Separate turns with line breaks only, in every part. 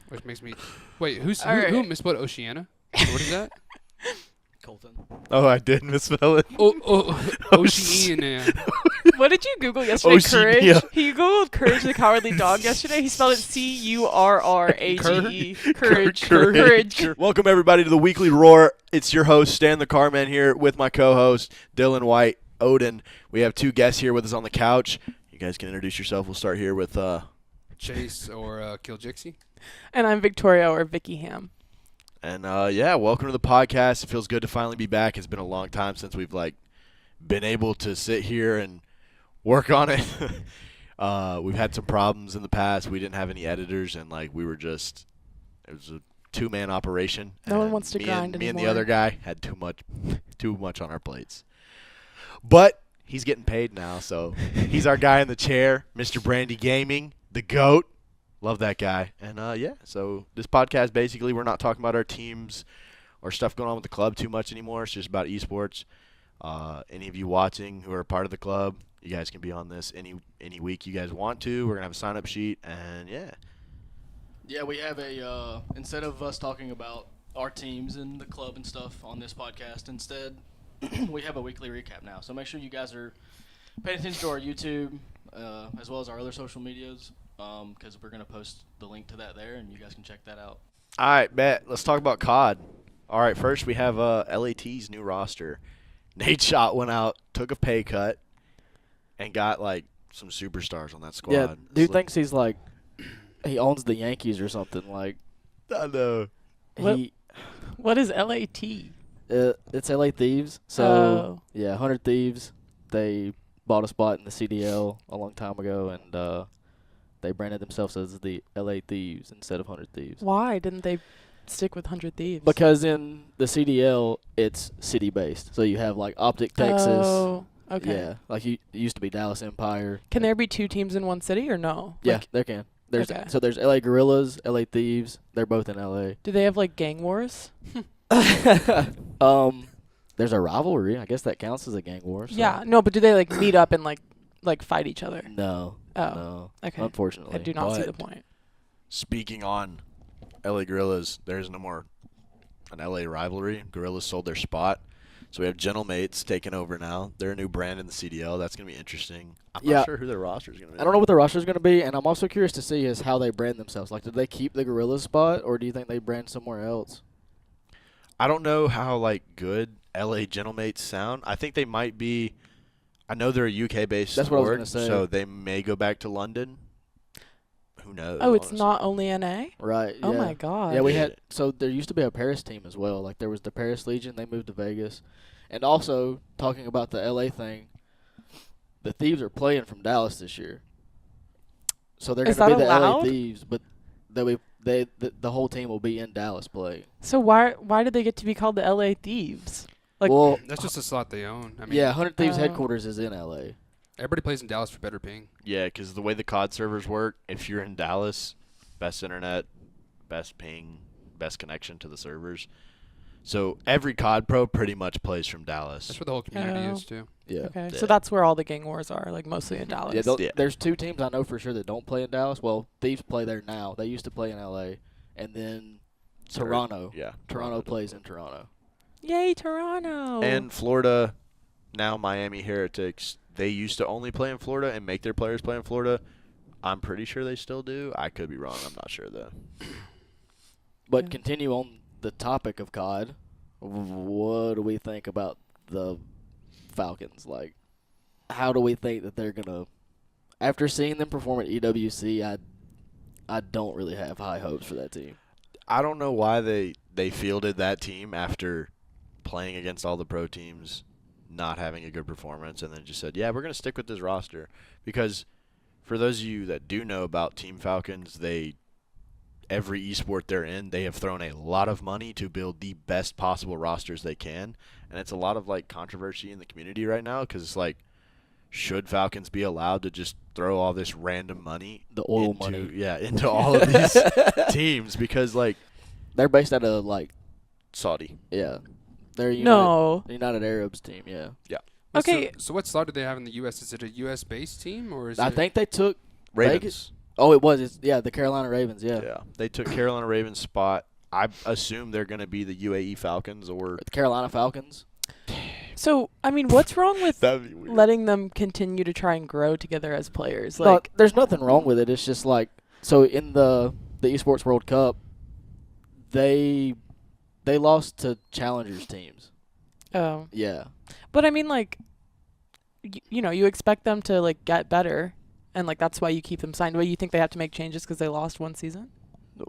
Which makes me wait. Who misspelled Oceania? What is that?
Colton.
Oh, I did misspell it.
Oceania.
What did you Google yesterday?
Oceania.
Courage. He Googled Courage the Cowardly Dog yesterday. He spelled it Currage. Courage.
Welcome, everybody, to the Weekly Roar. It's your host, Stan the Carman, here with my co-host, Dylan White, Odin. We have two guests here with us on the couch. You guys can introduce yourself. We'll start here with
Chase or Kiljxy.
And I'm Victoria or Vickiham.
And, welcome to the podcast. It feels good to finally be back. It's been a long time since we've, been able to sit here and work on it. We've had some problems in the past. We didn't have any editors, and, it was a two-man operation.
No one wants to grind
Me and the
anymore.
other guy had too much on our plates. But he's getting paid now, so he's our guy in the chair, Mr. Brandy Gaming, the GOAT. Love that guy. And, so this podcast, basically, we're not talking about our teams or stuff going on with the club too much anymore. It's just about esports. Any of you watching who are part of the club, you guys can be on this any week you guys want to. We're going to have a sign-up sheet, and,
Yeah, we have instead of us talking about our teams and the club and stuff on this podcast, instead we have a weekly recap now. So make sure you guys are paying attention to our YouTube as well as our other social medias because we're going to post the link to that there, and you guys can check that out.
All right, bet. Let's talk about COD. All right, first we have LAT's new roster. Nate Schott went out, took a pay cut, and got, some superstars on that squad.
Yeah, dude thinks he's he owns the Yankees or something.
I know.
What is LAT?
It's LA Thieves. So, 100 Thieves. They bought a spot in the CDL a long time ago, and they branded themselves as the LA Thieves instead of 100 Thieves.
Why didn't they stick with 100 Thieves?
Because in the CDL, it's city-based. So you have, Optic, Texas.
Oh, okay.
Yeah, it used to be Dallas Empire.
Can there be two teams in one city or no?
Yeah, there can.
Okay.
So there's LA Gorillas, LA Thieves. They're both in LA.
Do they have, gang wars?
There's a rivalry. I guess that counts as a gang war. So.
Yeah, no, but do they, meet up and, fight each other?
No.
Oh,
No.
okay.
Unfortunately.
I do not see the point.
Speaking on LA Gorillas, there's no more an LA rivalry. Gorillas sold their spot. So we have Gentlemates taking over now. They're a new brand in the CDL. That's going to be interesting. I'm not sure who their roster is going to be.
I don't know what their roster is going to be, and I'm also curious to see is how they brand themselves. Did they keep the Gorillas spot, or do you think they brand somewhere else?
I don't know how, good LA Gentlemates sound. I think they might be – I know they're a UK-based
That's what I was
sport,
gonna say.
so they may go back to London. Who knows?
Oh, it's
honestly.
not only NA?
Right.
Oh,
yeah.
my God.
Yeah, we had – so there used to be a Paris team as well. There was the Paris Legion. They moved to Vegas. And also, talking about the LA thing, the Thieves are playing from Dallas this year. So they're going
Is
to be
that
the LA
allowed?
Thieves, but the whole team will be in Dallas playing.
So why did they get to be called the LA Thieves?
Well,
That's just a slot they own. I mean,
yeah, 100 Thieves
Oh.
headquarters is in LA.
everybody plays in Dallas for better ping.
Yeah, because the way the COD servers work, if you're in Dallas, best internet, best ping, best connection to the servers. So every COD pro pretty much plays from Dallas.
That's where the whole community is too.
Yeah.
Okay,
Yeah.
so that's where all the gang wars are, mostly in Dallas.
Yeah, there's two teams I know for sure that don't play in Dallas. Well, Thieves play there now. They used to play in LA. And then Toronto.
Yeah.
Toronto plays in Toronto.
Yay, Toronto!
And Florida, now Miami Heretics, they used to only play in Florida and make their players play in Florida. I'm pretty sure they still do. I could be wrong. I'm not sure, though.
But
Yeah.
continue on the topic of COD. What do we think about the Falcons? How do we think that they're going to... After seeing them perform at EWC, I don't really have high hopes for that team.
I don't know why they fielded that team after playing against all the pro teams, not having a good performance, and then just said, yeah, we're going to stick with this roster. Because for those of you that do know about Team Falcons, every esport they're in, they have thrown a lot of money to build the best possible rosters they can. And it's a lot of controversy in the community right now because it's should Falcons be allowed to just throw all this random money
The oil
into,
money.
Yeah, into all of these teams because
They're based out of,
Saudi.
yeah. They're United Arabs team, yeah.
Yeah.
Okay.
So what slot do they have in the U.S.? Is it a U.S.-based team or is
I
it?
think they took
Ravens.
Vegas. Oh, it was. It's the Carolina Ravens. Yeah.
Yeah. They took Carolina Ravens' spot. I assume they're going to be the UAE Falcons or
The Carolina Falcons.
So, I mean, what's wrong with
that'd be weird.
letting them continue to try and grow together as players?
No,
Like,
there's nothing wrong with it. It's just like so in the Esports World Cup, they lost to challengers teams.
oh,
Yeah.
but I mean, like, you know, you expect them to like get better, and like that's why you keep them signed. But you think they have to make changes because they lost one season?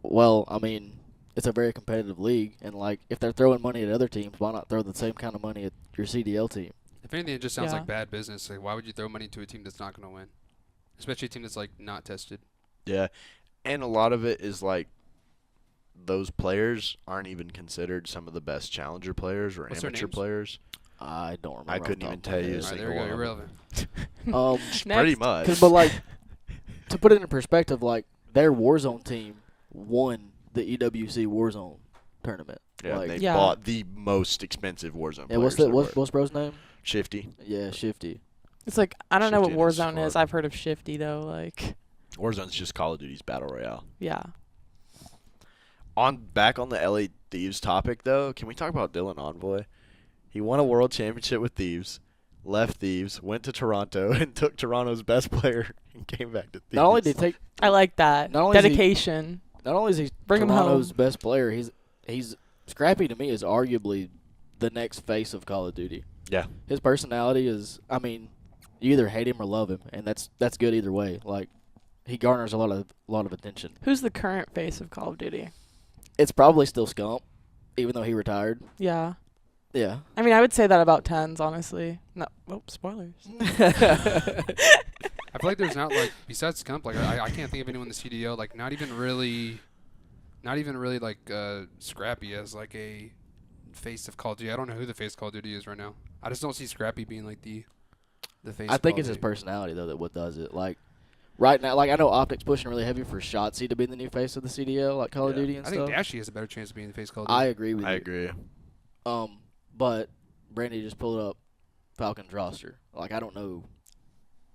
Well, I mean, it's a very competitive league, and like if they're throwing money at other teams, why not throw the same kind of money at your CDL team?
If anything, it just sounds
Yeah.
like bad business. Like, why would you throw money to a team that's not going to win? Especially a team that's, like, not tested.
Yeah. And a lot of it is like those players aren't even considered some of the best challenger players or
What's their
amateur
names?
players.
I don't remember.
I
off
couldn't
the
even
top of my
tell you
head.
a
All right,
single
there we go.
one of
Irrelevant.
Pretty
Next.
much.
But like to put it in perspective, like their Warzone team won the EWC Warzone tournament.
Yeah,
like,
they
Yeah.
bought the most expensive Warzone
yeah,
players.
what's bro's name?
Shifty.
Yeah, Shifty.
It's like I don't know what
Shifty and his
Warzone is.
squad.
I've heard of Shifty though. Like,
Warzone's just Call of Duty's Battle Royale.
yeah.
Back on the LA Thieves topic though, can we talk about Dylan Envoy? He won a world championship with Thieves, left Thieves, went to Toronto, and took Toronto's best player and came back to Thieves.
Not only did he take,
I like that
Not only is he-
dedication.
not only is he
Bring him
Toronto's
home.
best player, he's Scrappy to me is arguably the next face of Call of Duty.
Yeah.
His personality is, I mean, you either hate him or love him, and that's good either way. Like, he garners a lot of attention.
Who's the current face of Call of Duty?
It's probably still Scump, even though he retired.
Yeah.
Yeah.
I mean, I would say that about tens, honestly. No, oh, spoilers.
I feel like there's not, like, besides Scump, like, I can't think of anyone in the CDO, like, not even really, like, Scrappy as, like, a face of Call of Duty. I don't know who the face of Call of Duty is right now. I just don't see Scrappy being, like, the face
I
of
think
Call
it's
of
his
Duty.
personality though that what does it. Like right now, like I know Optic's pushing really heavy for Shotzi to be the new face of the CDL, like Call of
Yeah.
Duty and
I think
stuff.
Dashy has a better chance of being the face of Call of Duty.
I agree with
I
you.
agree.
But Brandy just pulled up Falcons roster. Like I don't know.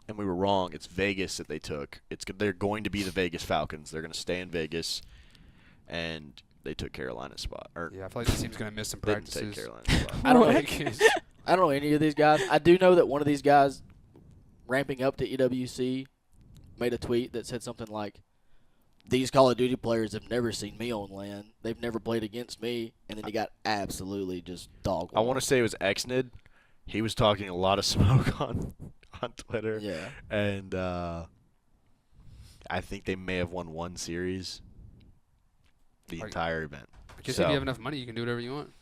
And we were wrong. It's Vegas that they took. They're going to be the Vegas Falcons. They're going to stay in Vegas, and they took Carolina's spot. Or
Yeah, I feel like this team's going to miss some
they didn't
practices.
take Carolina's spot.
I don't know.
Like,
I don't know any of these guys. I do know that one of these guys ramping up to EWC made a tweet that said something like, "These Call of Duty players have never seen me on land. They've never played against me." And then he got absolutely just dog.
I want to say it was Xnid. He was talking a lot of smoke on Twitter.
Yeah.
And I think they may have won one series the
Like-
entire event.
I guess
So-
if you have enough money, you can do whatever you want.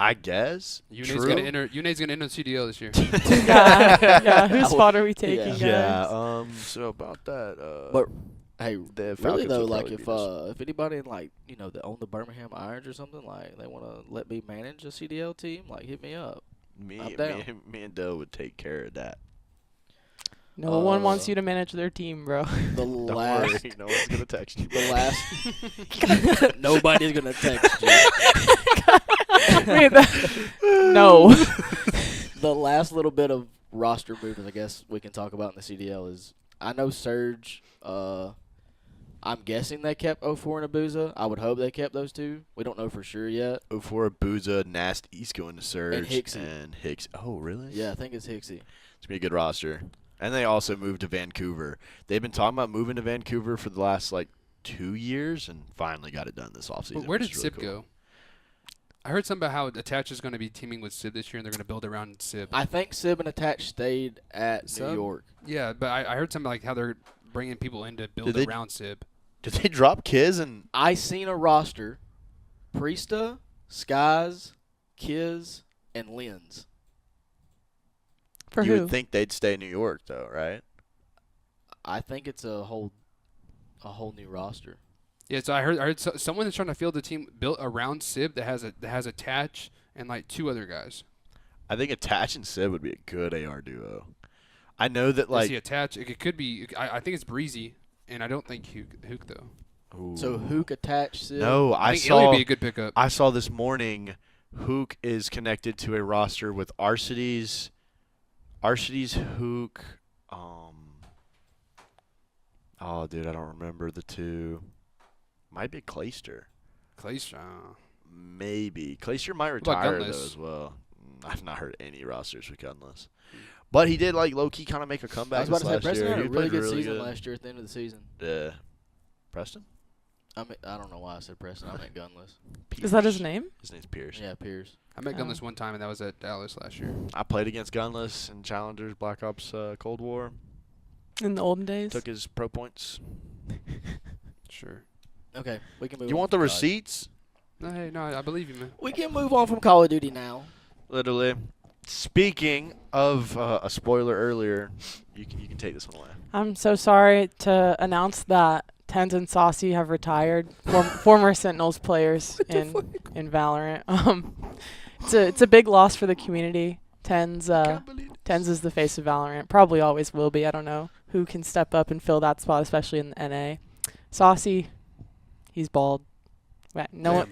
I guess.
Unade's
True.
going to enter the CDL this year.
Yeah. Whose spot are we taking, guys?
Yeah. So about that.
But hey,
the
really
Falcons
though,
will
like
probably beat us.
if anybody like that own the Birmingham Irons or something, like they want to let me manage a CDL team, like hit me up. I'm down.
me and Doe would take care of that.
No one wants you to manage their team, bro.
The
Don't
last,
worry, no one's gonna text you.
the last, nobody's gonna text you.
Wait, no.
The last little bit of roster movement, I guess we can talk about in the CDL is I know Surge. I'm guessing they kept 04 and Abuza. I would hope they kept those two. We don't know for sure yet.
For Abuza, Nasty's going to Surge.
And Hicksy.
And Hicks. Oh, really?
Yeah, I think it's Hicksy.
It's going to be a good roster. And they also moved to Vancouver. They've been talking about moving to Vancouver for the last, 2 years and finally got it done this offseason.
Where
which
did
is
Sib
really cool.
go? I heard something about how Attach is going to be teaming with Sib this year, and they're going to build around Sib.
I think Sib and Attach stayed at New
Sub?
York.
Yeah, but I heard something like how they're bringing people in to build
Did they-
around Sib.
Did they drop Kiz and
I seen a roster: Priesta, Skies, Kiz, and Lens.
For
you
who?
would think they'd stay in New York though, right?
I think it's a whole new roster.
Yeah, so I heard someone is trying to field a team built around Sib that has Attach and 2 other guys.
I think Attach and Sib would be a good AR duo. I know that
Is he Attach? It could be. I think it's Breezy, and I don't think Hook though.
Ooh.
So Hook, Attach, Sib.
No,
I
I
think Illy would
saw
be a good pickup.
I saw this morning Hook is connected to a roster with Arcides, Hook, Oh, dude, I don't remember the two. Might be Kiljxy.
Kiljxy.
Maybe. Kiljxy might
about
retire, though,
Gunless?
as well. I've not heard any rosters with Gunless. But he did, like, low-key kind of make a comeback
I was about to say,
last
Preston
year.
had
He
a really
played
good
really
season
good.
last year at the end of the season.
Yeah. Preston?
I don't know why I said Preston. I meant Gunless.
Is that his
Pierce.
name?
His name's Pierce.
Yeah, Pierce.
I met
Oh.
Gunless one time, and that was at Dallas last year.
I played against Gunless in Challengers, Black Ops Cold War.
In the olden days?
Took his pro points.
Sure.
Okay, we can move
You
on
want the
from COD.
receipts?
No, hey, no, I believe you, man.
We can move on from Call of Duty now.
Literally. Speaking of a spoiler earlier, you can take this one away.
I'm so sorry to announce that Tens and Saucy have retired, former Sentinels players in Valorant. It's a big loss for the community. Tens is the face of Valorant. Probably always will be. I don't know who can step up and fill that spot, especially in the NA. Saucy, he's bald. No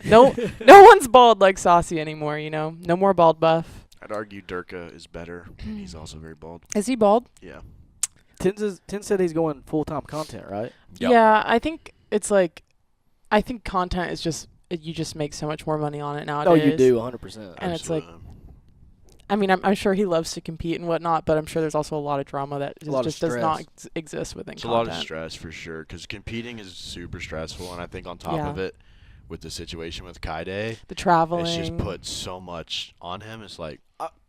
one's bald like Saucy anymore. You know, no more bald buff.
I'd argue Durka is better. He's also very bald.
Is he bald?
Yeah.
Tens said he's going full-time content, right?
Yep.
Yeah, I think it's like, I think content is just you just make so much more money on it nowadays.
Oh, you do, 100%.
And it's like,
Absolutely.
I mean, I'm sure he loves to compete and whatnot, but I'm sure there's also a lot of drama that
lot of
just does not
stress.
exist within
It's a
content.
lot of stress for sure, because competing is super stressful, and I think on top
Yeah.
of it, with the situation with Kaide,
The traveling.
it's just put so much on him. It's like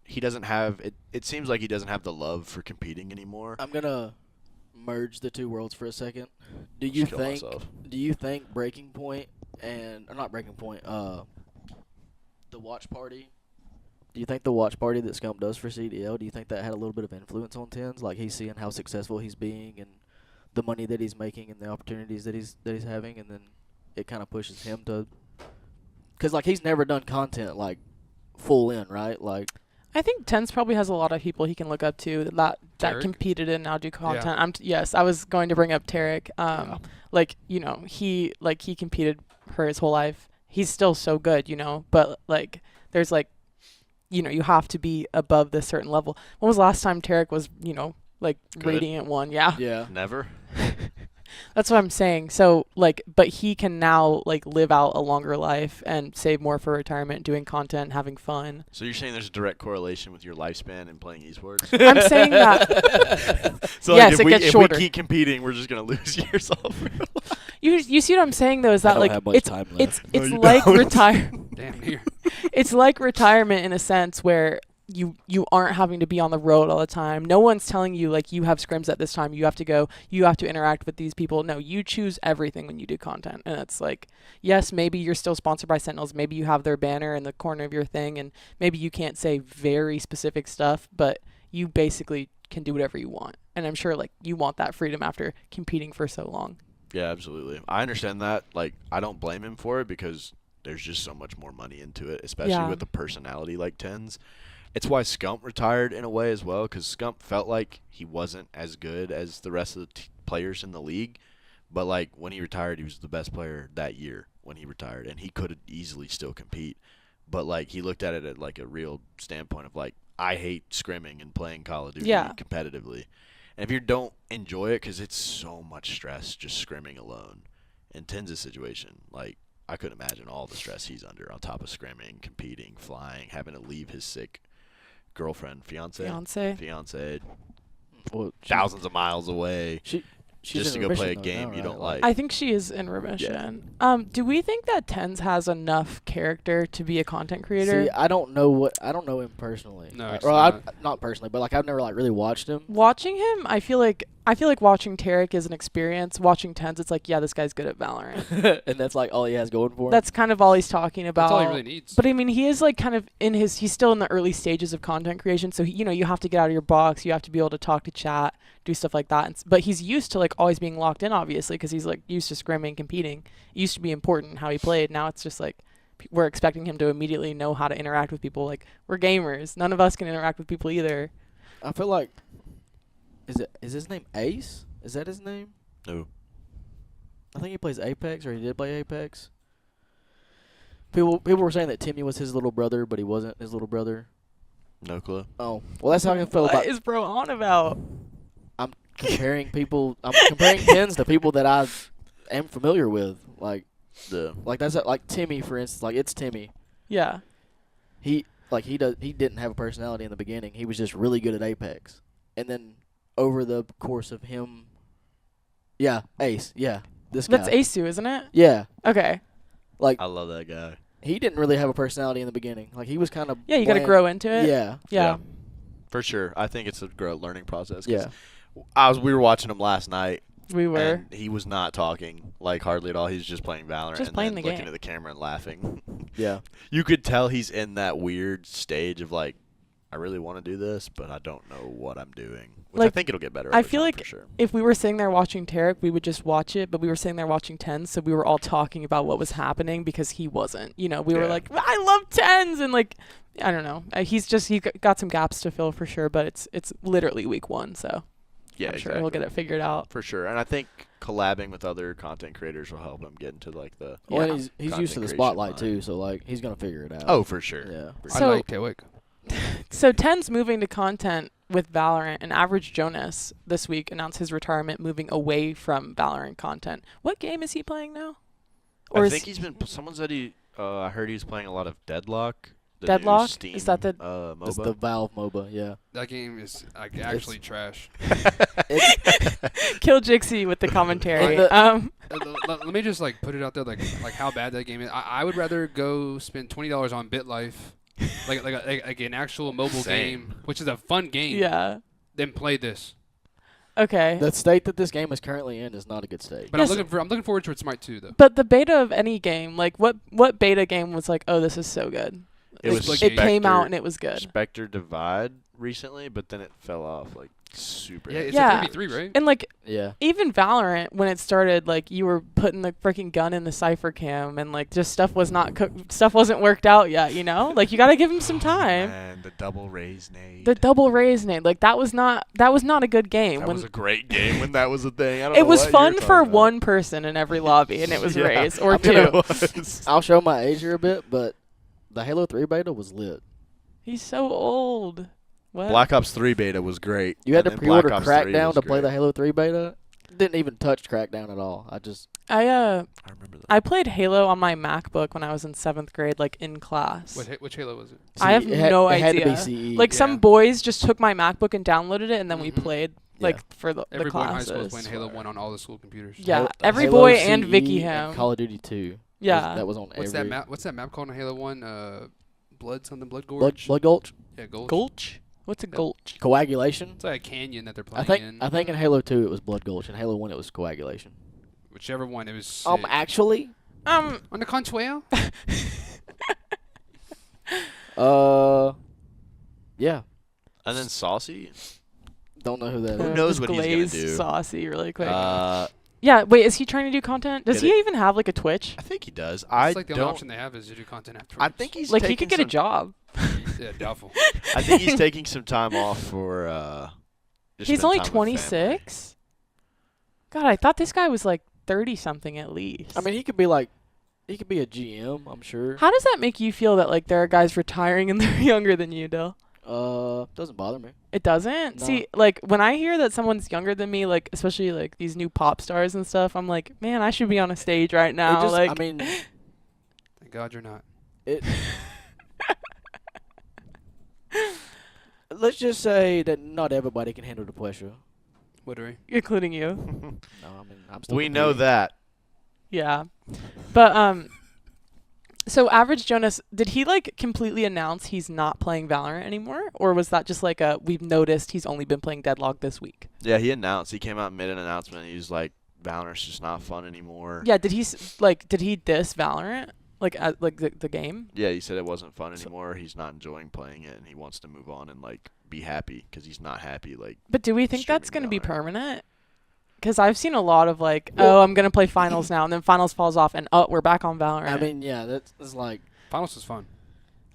he doesn't have it. It seems like he doesn't have the love for competing anymore.
I'm gonna merge the two worlds for a second. Do you
Just kill
think?
myself.
Do you think Breaking Point or not Breaking Point? The watch party. Do you think the watch party that Scump does for CDL? Do you think that had a little bit of influence on Tens? Like he's seeing how successful he's being and the money that he's making and the opportunities that he's having, and then it kind of pushes him to. Because like he's never done content like full in, right? Like.
I think Tens probably has a lot of people he can look up to that
Tarek?
competed and now do content.
Yeah.
Yes, I was going to bring up Tarek.
Yeah.
Like, you know, he competed for his whole life. He's still so good, you know, but like there's like, you know, you have to be above this certain level. When was the last time Tarek was, you know, like
Good.
Radiant 1? Yeah.
Yeah.
Never.
That's what I'm saying. So like, but he can now like live out a longer life and save more for retirement, doing content, having fun.
So you're saying there's a direct correlation with your lifespan and playing esports?
I'm saying that.
So
Yes,
like,
it gets
if
shorter.
we keep competing, we're just gonna lose years off.
You see what I'm saying though? Is
I
that
don't
like
have much time left.
it's
you
like
don't.
retire.
Damn near.
It's like retirement in a sense where you aren't having to be on the road all the time. No one's telling you like you have scrims at this time. You have to go. You have to interact with these people. No, you choose everything when you do content. And it's like, yes, maybe you're still sponsored by Sentinels. Maybe you have their banner in the corner of your thing, and maybe you can't say very specific stuff, but you basically can do whatever you want. And I'm sure like you want that freedom after competing for so long.
Yeah, absolutely. I understand that. Like, I don't blame him for it because there's just so much more money into it, especially
Yeah.
with a personality like Tens. It's why Scump retired in a way as well, because Scump felt like he wasn't as good as the rest of the players in the league. But, like, when he retired, he was the best player that year when he retired, and he could easily still compete. But, like, he looked at it at, like, a real standpoint of, like, I hate scrimming and playing Call of Duty competitively. And if you don't enjoy it, because it's so much stress just scrimming alone. In Tens' situation, like, I couldn't imagine all the stress he's under on top of scrimming, competing, flying, having to leave his sick girlfriend, fiance,
Well,
thousands of miles away
she's
just to
in
go play a
remission though
game
now,
you
right?
don't like.
I think she is in remission. Do we think that Tens has enough character to be a content creator?
See, I don't know him personally.
No, it's
well,
not.
not personally, but like I've never like really watched him.
Watching him, I feel like watching Tarek is an experience. Watching Tens, it's like, yeah, this guy's good at Valorant.
And that's like all he has going for him.
That's kind of all he's talking about.
That's all he really needs.
But I mean, he is like kind of he's still in the early stages of content creation. So, you have to get out of your box. You have to be able to talk to chat, do stuff like that. But he's used to like always being locked in, obviously, because he's like used to scrimming, competing. It used to be important how he played. Now it's just like we're expecting him to immediately know how to interact with people. Like, we're gamers. None of us can interact with people either.
I feel like is his name Ace? Is that his name?
No.
I think he plays Apex, or he did play Apex. People were saying that Timmy was his little brother, but he wasn't his little brother.
No clue.
Oh, well, that's how I feel
What
about.
is bro on about?
comparing people. I'm comparing Tens to people that I am familiar with. Like that's like Timmy, for instance. Like it's Timmy.
Yeah.
He didn't have a personality in the beginning. He was just really good at Apex, and then over the course of him, Ace, this guy.
That's Asu, isn't it?
Yeah,
Okay.
like
I love that guy.
he didn't really have a personality in the beginning. Like he was kind of
Yeah, you got to grow into it.
Yeah,
Yeah.
For sure. I think it's a learning process. 'Cause
yeah.
we were watching him last night.
We were.
And he was not talking like hardly at all. He's just playing Valorant
Just
and
playing
then
the
looking
game.
at the camera and laughing.
Yeah.
You could tell he's in that weird stage of like, I really want to do this, but I don't know what I'm doing. Which I
Like,
think it'll get better.
I
over
feel
time,
like
for sure.
if we were sitting there watching Tarek, we would just watch it, but we were sitting there watching Tens, so we were all talking about what was happening because he wasn't. You know, we were
Yeah.
like, I love Tens, and like, I don't know. He got some gaps to fill for sure, but it's literally week 1, so
Yeah,
I'm sure
exactly.
he'll get it figured out.
For sure. And I think collabing with other content creators will help him get into like the.
Well, and
Yeah.
he's used to the
Content
spotlight
creation
too, so like he's gonna figure it out.
Oh, for sure.
yeah.
So-
I like Tawick.
So Tens moving to content with Valorant, and Average Jonas this week announced his retirement, moving away from Valorant content. What game is he playing now?
I think he's been. Someone said he. I heard he's playing a lot of Deadlock. The new
Deadlock?
Steam,
Is that the-
MOBA?
It's the Valve MOBA. Yeah.
That game is like actually trash.
Kiljxy with the commentary.
Let me just like put it out there, like how bad that game is. I would rather go spend $20 on BitLife, like an actual mobile
Same.
game, which is a fun game,
Yeah.
than play this.
Okay.
The state that this game is currently in is not a good state.
But
Yes.
I'm looking forward to Smite 2 though.
But the beta of any game, like what beta game was like, oh, this is so good?
It
Like,
was
like
it came out
Spectre-
and it was good.
Spectre Divide recently, but then it fell off like super.
Yeah, it's
Yeah.
a 3v3, right?
And like
Yeah.
even Valorant, when it started, like you were putting the freaking gun in the cipher cam, and like just stuff wasn't worked out yet. You know, like you got to give him some time.
And the double raise nade.
The double raise nade, like that was not a good game.
That
when
was a great game when that was a thing. I don't
it
know
was
what
fun
you're
for
talking about.
one person in every lobby, and it was
Yeah.
raise or
I'm gonna-
two.
It was.
I'll show my age here a bit, but the Halo 3 beta was lit.
He's so old. What?
Black Ops 3 beta was great.
You had
and
to
then Black
pre-order
Ops 3
Crackdown
was
to play
great.
the Halo 3 beta. Didn't even touch Crackdown at all.
I
I remember that.
I played Halo on my MacBook when I was in 7th grade, like in class.
Which Halo was it?
I have no
It had to be
idea.
CE.
Like
Yeah.
some boys just took my MacBook and downloaded it, and then we
Mhm.
played
Yeah.
like for the
Every boy in high
classes.
school was playing Halo 1 on all the school computers.
Yeah,
Halo-
every
Halo
boy and
CE
Vickiham.
Call of Duty 2.
Yeah.
That was on
What's
every.
that map? What's that map called in Halo 1? Blood
Blood
Gorge.
Gulch?
Yeah, Gulch.
Gulch? What's a
Yeah.
gulch?
Coagulation?
It's like a canyon that they're
I
playing
think
in.
I think in Halo 2 it was Blood Gulch. In Halo 1 it was Coagulation.
Whichever one, it was sick.
Actually,
On the Consuelo?
yeah.
And then Saucy.
Don't know who that
Who
is.
knows
Just
what he's gonna
glazed
do?
saucy really quick.
I
Yeah, wait, is he trying to do content? Does
Did
he
it-
even have like a Twitch?
It's
think he does.
like the only
don't.
option they have is to do content afterwards.
I think he's
Like he
taking
could get a
some-
job.
Yeah, doubtful.
I think he's taking some time off for. Just
He's
spend
only
time with family.
26? God, I thought this guy was like 30 something at least.
I mean, he could be a GM, I'm sure.
how does that make you feel that like there are guys retiring and they're younger than you, Dill?
Doesn't bother me.
It doesn't?
No.
See, like when I hear that someone's younger than me, like especially like these new pop stars and stuff, I'm like, man, I should be on a stage right now.
It just,
like
I mean,
Thank God you're not.
it. Let's just say that not everybody can handle the pressure.
Literally.
including you.
No, I mean, I'm still
We know
competing.
that.
Yeah. But so Average Jonas, did he like completely announce he's not playing Valorant anymore, or was that just like a we've noticed he's only been playing Deadlock this week?
Yeah, he announced. He came out and made an announcement. He was like, "Valorant's just not fun anymore."
Yeah, did he did he diss Valorant like the game?
Yeah, he said it wasn't fun anymore. He's not enjoying playing it, and he wants to move on and like be happy because he's not happy. Like,
But do we think that's going to
Streaming
be
Valorant.
permanent? Because I've seen a lot of like,
Well-
oh, I'm going to play Finals now, and then Finals falls off, and oh, we're back on Valorant.
I mean, yeah, that's like
Finals was fun.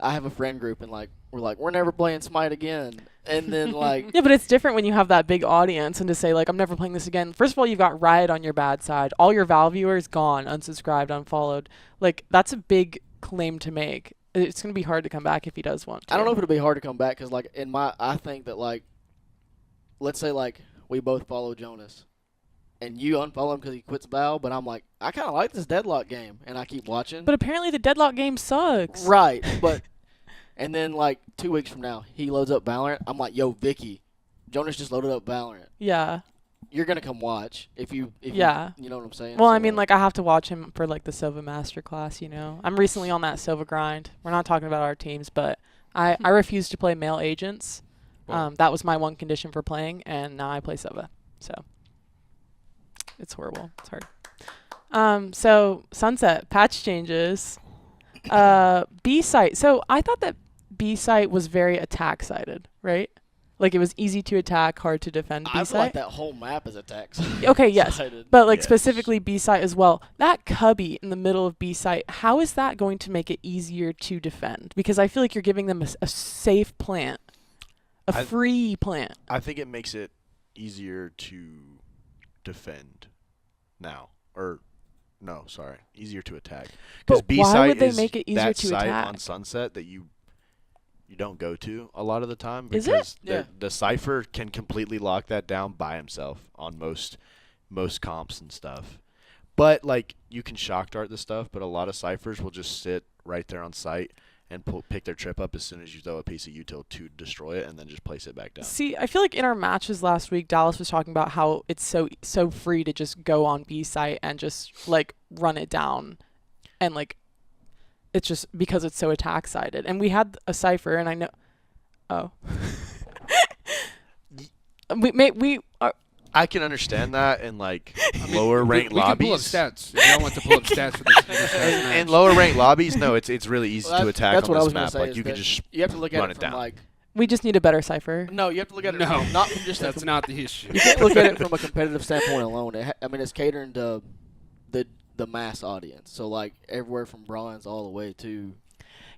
I have a friend group and like we're never playing Smite again, and then like
yeah, but it's different when you have that big audience and to say like, I'm never playing this again. First of all, you've got Riot on your bad side. All your Val viewers gone, unsubscribed, unfollowed. Like that's a big claim to make. It's going to be hard to come back if he does want to.
I don't know if it'll be hard to come back because like I think that like let's say like we both follow Jonas. And you unfollow him because he quits Val, but I'm like, I kind of like this Deadlock game, and I keep watching.
But apparently the Deadlock game sucks.
Right, but and then like 2 weeks from now, he loads up Valorant. I'm like, yo, Vicky, Jonas just loaded up Valorant.
Yeah.
You're gonna come watch if you
Yeah.
you know what I'm saying.
Well,
So,
I mean, like I have to watch him for like the Sova Masterclass. You know, I'm recently on that Sova grind. We're not talking about our teams, but I refuse to play male agents.
Well-
That was my one condition for playing, and now I play Sova. So it's horrible. It's hard. So Sunset patch changes. B site. So I thought that B site was very attack sided, right? Like it was easy to attack, hard to defend. B
I feel
site.
like that whole map is attacks.
Okay, yes.
sided.
But like
Yes.
specifically B site as well. That cubby in the middle of B site, how is that going to make it easier to defend? Because I feel like you're giving them a safe plant, a
I-
free plant.
I think it makes it easier to defend now, or no, sorry, easier to attack. Because
But
B
why
site
would they
is
make it easier
that
to
site
attack?
on Sunset that you don't go to a lot of the time
Is it?
because
Yeah.
the Cypher can completely lock that down by himself on most comps and stuff. But like you can shock dart the stuff, but a lot of Cyphers will just sit right there on site and pick their trip up as soon as you throw a piece of util to destroy it, and then just place it back down.
See, I feel like in our matches last week, Dallas was talking about how it's so free to just go on B site and just like run it down, and like it's just because it's so attack sided. And we had a cipher, and I know. Oh. we are.
I can understand that in like lower ranked
we
lobbies.
can pull up stats. If y'all want to pull up stats for this
In lower ranked lobbies, no, it's really easy
Well,
to attack
that's
on
what I
this
was gonna
map.
say
Like
is
you can
that
just
you have to look at
run
it
it
from
down.
like
We just need a better cipher.
no, you have to look at it
No.
from, not from just
That's not the issue.
you can't look at it from a competitive standpoint alone. I mean, it's catering to the mass audience. So like everywhere from bronze all the way to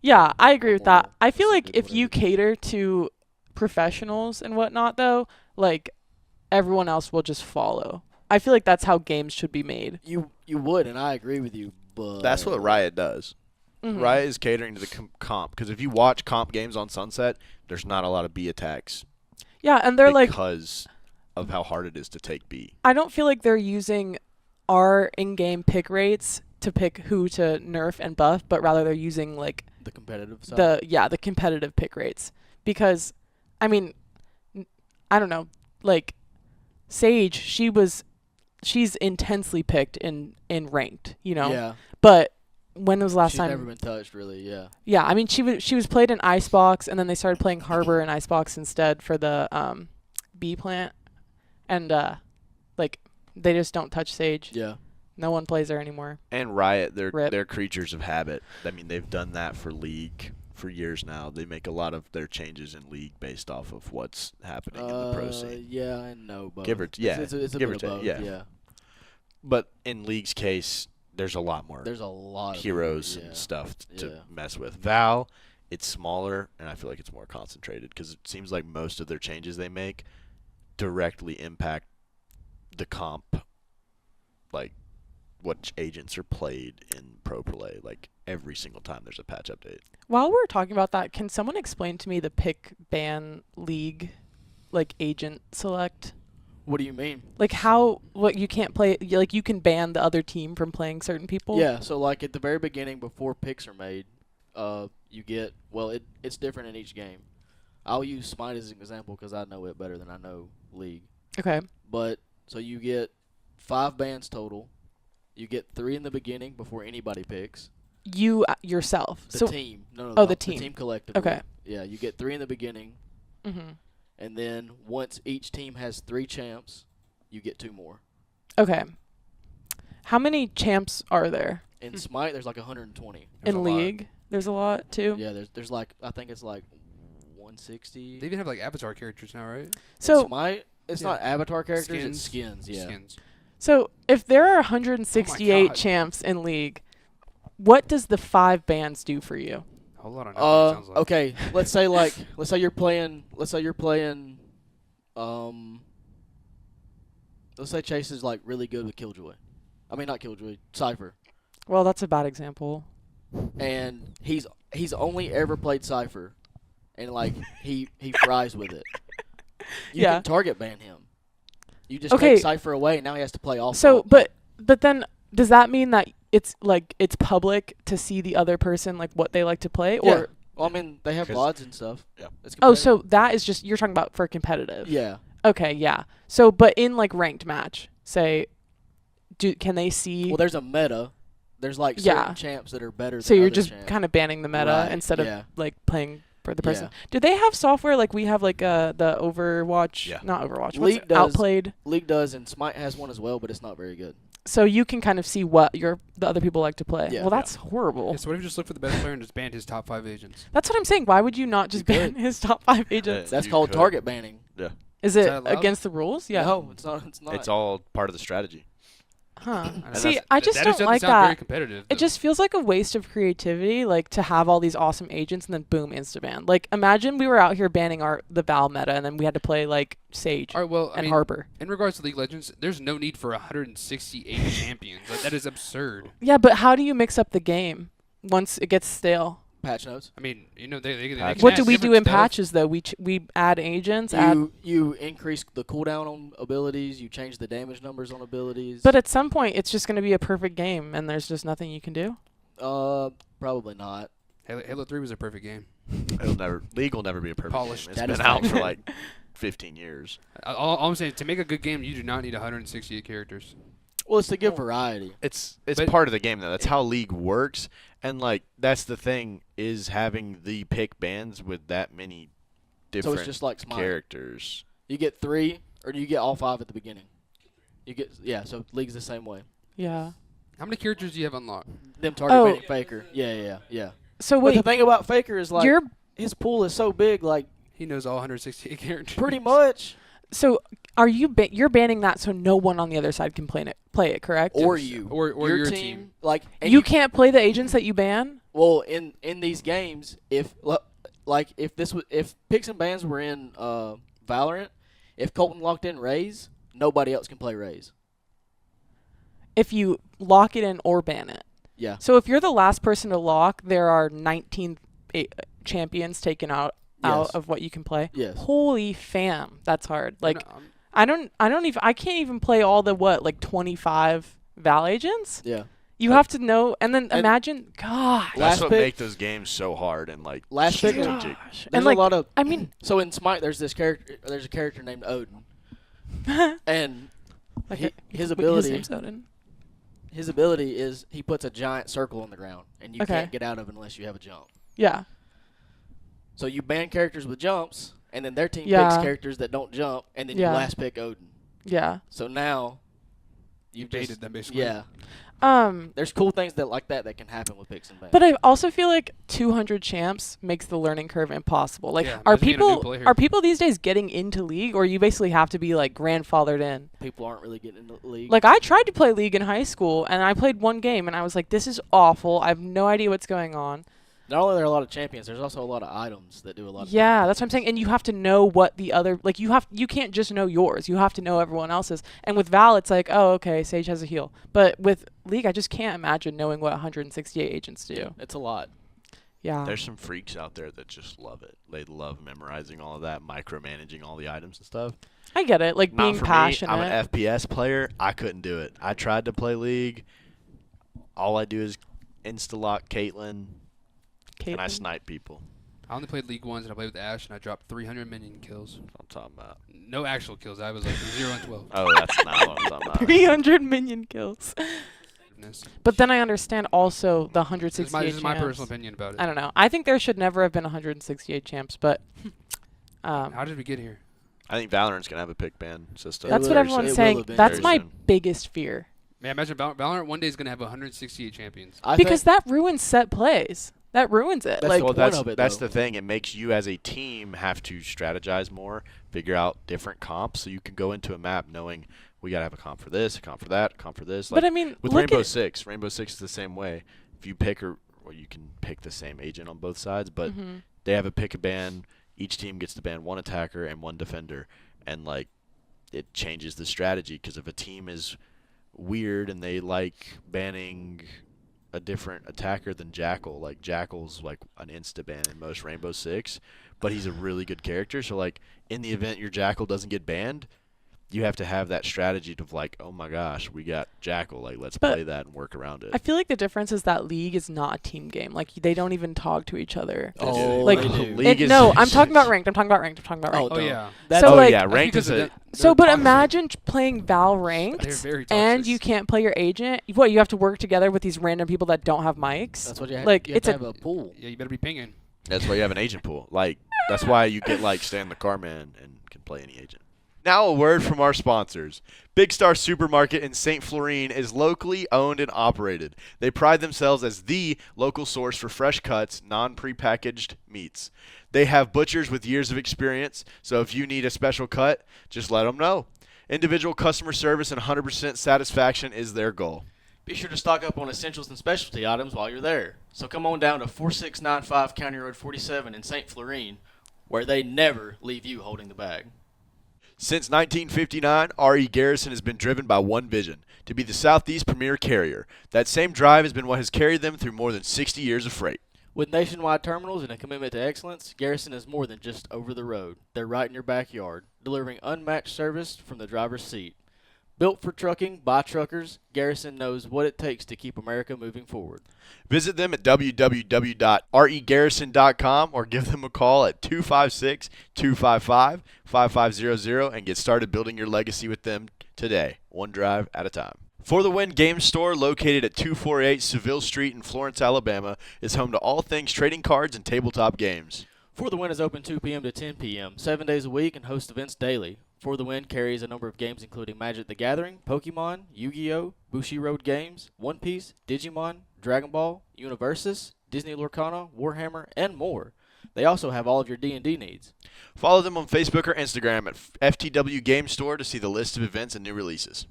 Yeah, I agree with that.
Or
I feel like
Pacific,
if you cater to professionals and whatnot, though, like everyone else will just follow. I feel like that's how games should be made.
you would, and I agree with you. But
That's what Riot does.
Mhm.
Riot is catering to the comp because if you watch comp games on Sunset, there's not a lot of B attacks
Yeah, and they're like,
because of how hard it is to take B.
I don't feel like they're using our in-game pick rates to pick who to nerf and buff, but rather they're using like
the competitive side.
the competitive pick rates. Because, I mean, I don't know, like Sage, she's intensely picked in ranked, you know.
Yeah,
But when was the last
she's
time?
never been touched really. Yeah,
Yeah, I mean she was played in Icebox, and then they started playing Harbor and Icebox instead for the B plant, and like they just don't touch Sage.
yeah.
No one plays her anymore.
And Riot,
Rip.
they're creatures of habit. I mean, they've done that for League for years now. They make a lot of their changes in League based off of what's happening in the pro scene.
Yeah, I know. Both.
Give or yeah,
it's a
give
bit
or
of
take,
both,
yeah. But in League's case, there's a lot more
There's a lot of
heroes
yeah.
and stuff to
Yeah.
mess with. Val, it's smaller, and I feel like it's more concentrated because it seems like most of their changes they make directly impact the comp, like what agents are played in pro play. Like every single time there's a patch update.
While we're talking about that, can someone explain to me the pick ban league, like agent select?
What do you mean?
Like what you can't play, like you can ban the other team from playing certain people?
Yeah, so like at the very beginning before picks are made, you get it's different in each game. I'll use Smite as an example because I know it better than I know League.
Okay.
But so you get 5 bans total. You get 3 in the beginning before anybody picks.
You yourself.
The
so
team. No,
Oh, the
the
team.
team collectively.
Okay.
Yeah, you get 3 in the beginning,
Mhm.
and then once each team has 3 champs, you get 2 more.
Okay. How many champs are there
In Smite, there's like 120.
There's a
in
lot.
League? There's a lot too.
Yeah, there's like I think it's like 160.
They even have like avatar characters now, right?
So
Smite, it's
Yeah.
not avatar characters, it's
Skins.
skins. Yeah.
Skins.
So if there are 168
God.
champs in League, what does the 5 bans do for you?
A whole lot of nothing, it sounds like.
Okay. let's say you're playing. Let's say Chase is like really good with Killjoy. I mean not Killjoy, Cypher,
Well, that's a bad example.
and he's only ever played Cypher, and like he fries with it. You
Yeah.
can target ban him. You just
Okay.
take Cypher away, and now he has to play all.
So, but then does that mean that it's public to see the other person like what they like to play,
Yeah.
or
Well, I mean, they have
'Cause-
VODs and stuff.
Yeah.
It's
oh,
competitive.
so that is just you're talking about for competitive.
Yeah.
Okay, yeah. So, but in like ranked match, say, can they see?
Well, there's a meta. There's like
Yeah.
certain champs that are better.
So
than
you're
other
just
champs.
kind of banning the meta
Right,
instead
yeah.
of like playing for the person.
Yeah.
Do they have software like we have like the Overwatch?
Yeah.
Not Overwatch.
League
What's
does.
Outplayed.
League does, and Smite has one as well, but it's not very good.
So you can kind of see what the other people like to play.
Yeah.
Well, that's horrible.
Yeah, so what if you just look for the best player and just ban his top 5 agents?
That's what I'm saying. Why would you not just
You
ban
could.
his top 5 agents?
That's
You
called
could.
target banning.
Is
Is
it
that allowed?
against the rules? Yeah.
No, it's not. It's not.
It's all part of the strategy.
Huh.
And
See,
that's-
I just
that
don't
doesn't
like
sound very
that.
competitive.
It just feels like a waste of creativity, like to have all these awesome agents and then boom, insta ban. Like imagine we were out here banning the Val meta and then we had to play like Sage
All right, well, I
and
mean,
Harbor.
in regards to League of Legends, there's no need for 168 champions. Like, that is absurd.
Yeah, but how do you mix up the game once it gets stale?
patch notes.
I mean, they can
Patches.
What
add
do we do
different
in
stuff.
patches though? We add agents, add.
You increase the cooldown on abilities. You change the damage numbers on abilities.
But at some point, it's just going to be a perfect game, and there's just nothing you can do.
Probably not.
Halo 3 was a perfect game.
League will never be a perfect
Polished.
game. It's
That
been
is
out
fact.
for like 15 years.
All I'm saying, to make a good game, you do not need 168 characters.
Well, it's to give variety.
It's
But-
part of the game though. That's how League works, and like that's the thing is having the pick bands with that many
So
different
it's just like Smite.
characters.
You get 3, or do you get all 5 at the beginning? You get So League's the same way.
Yeah.
How many characters do you have unlocked?
Them target
Oh.
banning Faker. Yeah.
So
But
wait,
the thing about Faker is like
you're
his pool is so big, like
He knows all 168 characters.
pretty much.
so are you're banning that so no one on the other side can play it, correct?
Or you,
Or your team.
like and
you can't play the agents that you ban.
Well, in these games, if picks and bans were in Valorant, if Colton locked in Raze, nobody else can play Raze.
If you lock it in or ban it.
Yeah.
So if you're the last person to lock, there are 19 champions taken out
Yes.
of what you can play.
Yes.
Holy fam, that's hard. Like
No,
I can't even play all the 25 Val agents.
Yeah.
You have to know, and then
And-
imagine, gosh.
Last
That's what
pick-
make those games so hard and like
Last pick-
strategic.
Gosh.
There's
And like,
a lot of
I mean,
so in Smite, there's a character named Odin, and
like
his
his
ability
name's Odin.
is he puts a giant circle on the ground, and you
Okay.
can't get out of it unless you have a jump.
Yeah.
So you ban characters with jumps, and then their team
Yeah.
picks characters that don't jump, and then
Yeah.
you last pick Odin.
Yeah.
So now
you
you've
baited
just,
them basically.
yeah.
Um,
There's cool things that can happen with picks and bans.
but I also feel like 200 champs makes the learning curve impossible. Like,
Yeah,
are
imagine being a new
people
player.
are people these days getting into League, or you basically have to be like grandfathered in?
People aren't really getting into the league.
Like, I tried to play League in high school, and I played one game, and I was like, this is awful. I have no idea what's going on.
Not only are there a lot of champions, there's also a lot of items that do a lot of
Yeah, that's what I'm saying. And you have to know what the other you can't just know yours. You have to know everyone else's. And with Val, it's like, oh, okay, Sage has a heal. But with League, I just can't imagine knowing what 168 agents do.
It's a lot.
Yeah.
There's some freaks out there that just love it. They love memorizing all of that, micromanaging all the items and stuff.
I get it. Like
Not
being
for
passionate.
me. I'm an FPS player. I couldn't do it. I tried to play League. All I do is insta-lock Caitlyn, and I
Caitlyn?
snipe people.
I only played League once, and I played with Ash, and I dropped 300 minion kills.
That's what I'm talking about.
No actual kills. I was like 0 and 12.
Oh, that's not what I'm talking about.
300 minion kills.
Goodness.
But then I understand also the
This is
168
my
champs.
personal opinion about it.
I don't know. I think there should never have been 168 champs, but
How did we get here?
I think Valorant's going to have a pick ban system.
that's what
will-
everyone's
it will
saying.
eventually.
That's
Very
my
soon.
biggest fear.
Man, imagine Valorant one day is going to have 168 champions.
I
Because
think
that ruins set plays. That ruins it.
That's
Like,
the
Well,
point of it,
that's
though.
the thing. It makes you as a team have to strategize more, figure out different comps, so you can go into a map knowing we gotta have a comp for this, a comp for that, a comp for this.
but
Like
I mean,
with
look
Rainbow
at,
Six, Rainbow Six is the same way. If you pick you can pick the same agent on both sides, but
Mhm.
they have a pick a ban. Each team gets to ban one attacker and one defender, and like it changes the strategy because if a team is weird and they like banning a different attacker than Jackal. Like Jackal's like an insta ban in most Rainbow Six, but he's a really good character. So like in the event your Jackal doesn't get banned, you have to have that strategy of like, oh my gosh, we got Jackal, like let's
But
play that and work around it.
I feel like the difference is that League is not a team game. Like they don't even talk to each other.
Oh,
Like,
they do.
League is
No, I'm talking about ranked. I'm talking about ranked.
Oh,
Oh yeah.
That's
So,
oh
like-
yeah, ranked
Because
is
of
a
that-
So,
they're
but
toxic.
imagine playing Val
They're
ranked,
very toxic.
and you can't play your agent. What, you have to work together with these random people that don't have mics?
That's what you have.
Like,
you have
it's
to
a-
have a pool.
Yeah, you better be pinging.
That's why you have an agent pool. Like that's why you get like Stan the Carman and can play any agent. Now a word from our sponsors. Bigstar Supermarket in St. Florine is locally owned and operated. They pride themselves as the local source for fresh cuts, non-prepackaged meats. They have butchers with years of experience, so if you need a special cut, just let them know. Individual customer service and 100% satisfaction is their goal.
Be sure to stock up on essentials and specialty items while you're there. So come on down to 4695 County Road 47 in St. Florine, where they never leave you holding the bag.
Since 1959, R.E. Garrison has been driven by one vision, to be the Southeast premier carrier. That same drive has been what has carried them through more than 60 years of freight.
With nationwide terminals and a commitment to excellence, Garrison is more than just over the road. They're right in your backyard, delivering unmatched service from the driver's seat. Built for trucking by truckers, Garrison knows what it takes to keep America moving forward.
Visit them at www.regarrison.com or give them a call at 256-255-5500 and get started building your legacy with them today, one drive at a time. For the Win Game Store, located at 248 Seville Street in Florence, Alabama, is home to all things trading cards and tabletop games.
For the Win is open 2 p.m. to 10 p.m., 7 days a week, and hosts events daily. For the Win carries a number of games including Magic the Gathering, Pokemon, Yu-Gi-Oh!, Bushiroad games, One Piece, Digimon, Dragon Ball, Universus, Disney Lorcana, Warhammer, and more. They also have all of your D&D needs.
Follow them on Facebook or Instagram at FTW Game Store to see the list of events and new releases.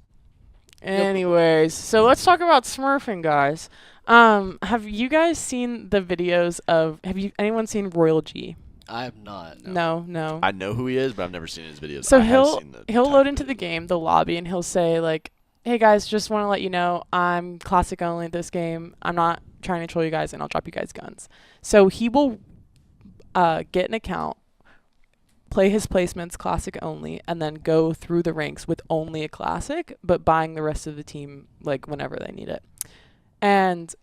Anyways, so let's talk about smurfing, guys. Have you guys seen the videos of? Anyone seen Royal G?
I have not.
No.
I know who he is, but I've never seen his videos.
So
I have seen the
he'll
type
load
of
into the
videos.
game, the lobby, and he'll say like, "Hey guys, just want to let you know I'm classic only this game. I'm not trying to troll you guys, and I'll drop you guys guns." So he will get an account, play his placements classic only, and then go through the ranks with only a classic, but buying the rest of the team like whenever they need it. And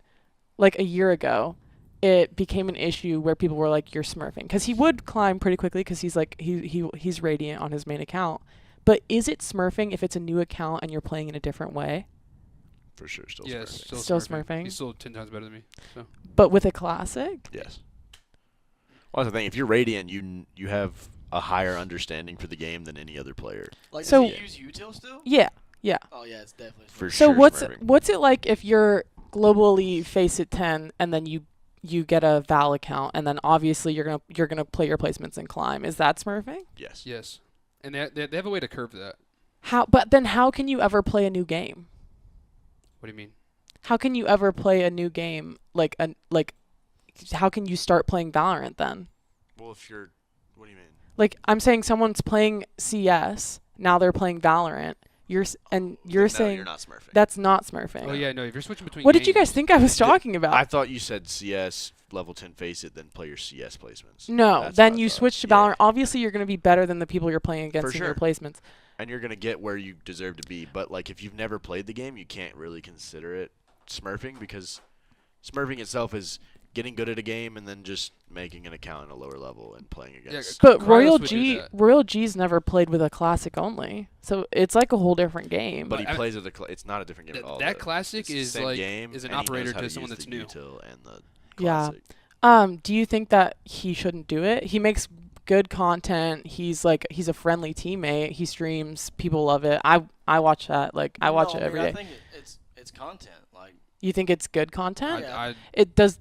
like a year ago, it became an issue where people were like, "You're smurfing," because he would climb pretty quickly because he's like he's radiant on his main account. But is it smurfing if it's a new account and you're playing in a different way?
For sure, still
Yes,
smurfing.
Still smurfing.
He's still 10 times better than me. So.
But with a classic?
Yes. Well, that's the thing. If you're Radiant, you have a higher understanding for the game than any other player.
Like,
So-
does he use util still?
Yeah.
Oh, yeah, it's definitely
For
So
sure,
what's
smurfing.
it like if you're globally face it 10 and then you get a Val account and then obviously you're gonna play your placements and climb? Is that smurfing?
Yes.
Yes. And they have a way to curve that.
But then how can you ever play a new game?
What do you mean?
How can you ever play a new game how can you start playing Valorant then?
Well, if you're, what do you mean?
Like I'm saying someone's playing CS, now they're playing Valorant. You're saying
you're not smurfing.
that's not smurfing.
Oh yeah, no. If you're switching between.
What did you guys
games-
think I was talking about?
I thought you said CS level 10 face it, then play your CS placements.
No,
That's
then
what I
you
thought.
switch to
Yeah.
Valorant. Obviously, you're going to be better than the people you're playing against in your
sure.
placements.
And you're gonna get where you deserve to be. But like, if you've never played the game, you can't really consider it smurfing because smurfing itself is getting good at a game and then just making an account at a lower level and playing against.
But
Kryos
Royal
would do that.
Royal G's never played with a classic only, so it's like a whole different game.
But he
I-
plays with it's not a different game at all.
That
though.
classic
It's the
is
same
like
game,
is an
and he knows
operator
how
to
use
someone
the
that's new.
util and the
Yeah.
classic.
Do you think that he shouldn't do it? He makes good content. He's a friendly teammate. He streams. People love it. I watch that. Like I watch it every
I
day.
think it's content. Like,
You think it's good content?
Yeah.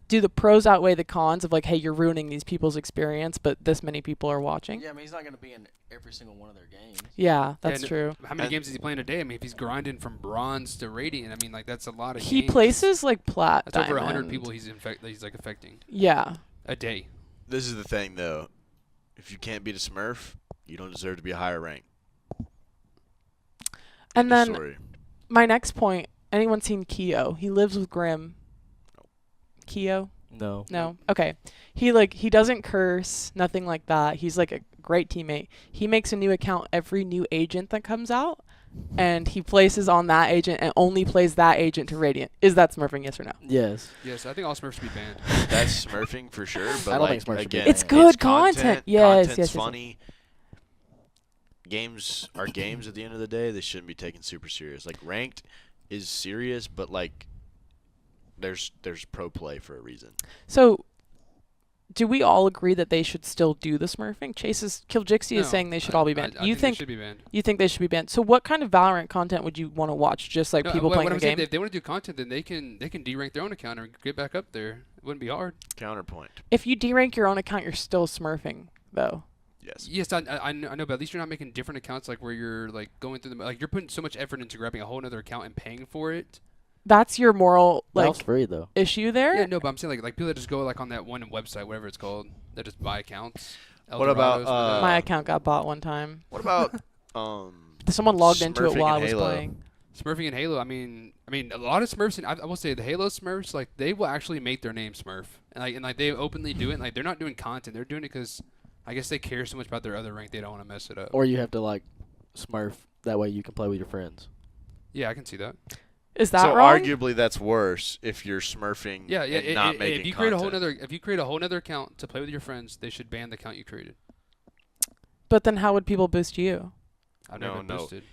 Do the pros outweigh the cons of like, hey, you're ruining these people's experience, but this many people are watching?
yeah, I mean, he's not going to be in every single one of their games.
Yeah, that's
and
true.
How many
And-
games is he playing a day? I mean, if he's grinding from bronze to radiant, I mean, like that's a lot of.
He
games.
places like plat.
That's over 100
diamond.
people he's like affecting
Yeah.
a day.
This is the thing though. If you can't beat a Smurf, you don't deserve to be a higher rank.
And
End of
then
story.
my next point. Anyone seen Keo? He lives with Grim. Keo?
No.
No. Okay. He doesn't curse, nothing like that. He's like great teammate. He makes a new account every new agent that comes out, and he places on that agent and only plays that agent to Radiant. Is that smurfing, yes or no?
Yes.
Yes, I think all Smurfs should be banned.
That's smurfing for sure. But
I don't think
like,
Smurfs should be
again,
banned.
It's good
content.
content. Yes,
Content's
yes, yes.
funny. Games are games at the end of the day. They shouldn't be taken super serious. Like ranked is serious, but like there's pro play for a reason.
So, do we all agree that they should still do the smurfing? Kiljxy
No,
is saying they should all be banned.
I
You
think
think
they should be banned?
you think they should be banned? So, what kind of Valorant content would you want to watch? Just like
No,
people
what
playing
I'm
the
saying,
game?
if they want to do content, then they can de-rank their own account and get back up there. It wouldn't be hard.
Counterpoint.
If you derank your own account, you're still smurfing, though.
Yes.
Yes, I know, but at least you're not making different accounts like where you're like going through like you're putting so much effort into grabbing a whole other account and paying for it.
That's your moral
Valve's free though.
issue there.
Yeah, no, but I'm saying like people that just go like on that one website, whatever it's called, that just buy accounts.
What about,
Eldorados,
My account got bought one time.
What about
Someone logged into it
Smurfing
while I
in
was
Halo?
playing.
Smurfing and Halo? I mean, a lot of Smurfs, and I will say the Halo Smurfs, like they will actually make their name Smurf, and they openly do it. And, like they're not doing content; they're doing it because I guess they care so much about their other rank they don't want to mess it up.
Or you have to like smurf. That way you can play with your friends.
Yeah, I can see that.
Is that
so
wrong?
arguably that's worse if you're smurfing
Yeah,
and not making
if you create
content.
if you create a whole other account to play with your friends, they should ban the account you created.
But then how would people boost you?
I've
No,
never been
no.
boosted.